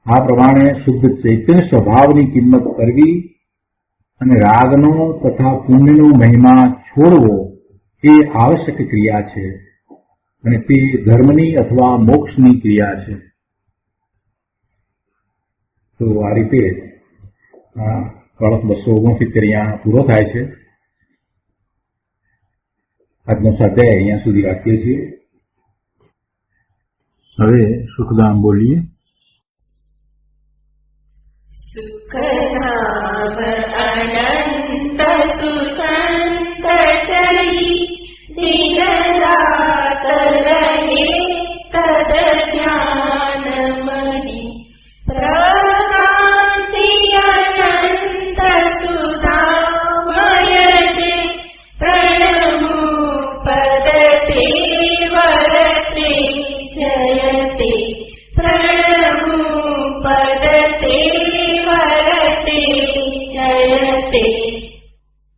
આ પ્રમાણે શુદ્ધ ચૈતન્ય સ્વભાવની કિંમત કરવી અને રાગનો તથા પુણ્યનો મહિમા છોડવો એ આવશ્યક ક્રિયા છે અને તે ધર્મની અથવા મોક્ષની ક્રિયા છે. તો આ રીતે કળશ 269 અહીંયા પૂરો થાય છે. આજનો સ્વાધ્યાય અહીંયા સુધી રાખીએ છીએ. હવે સુખધામ બોલીએ. સુખધામ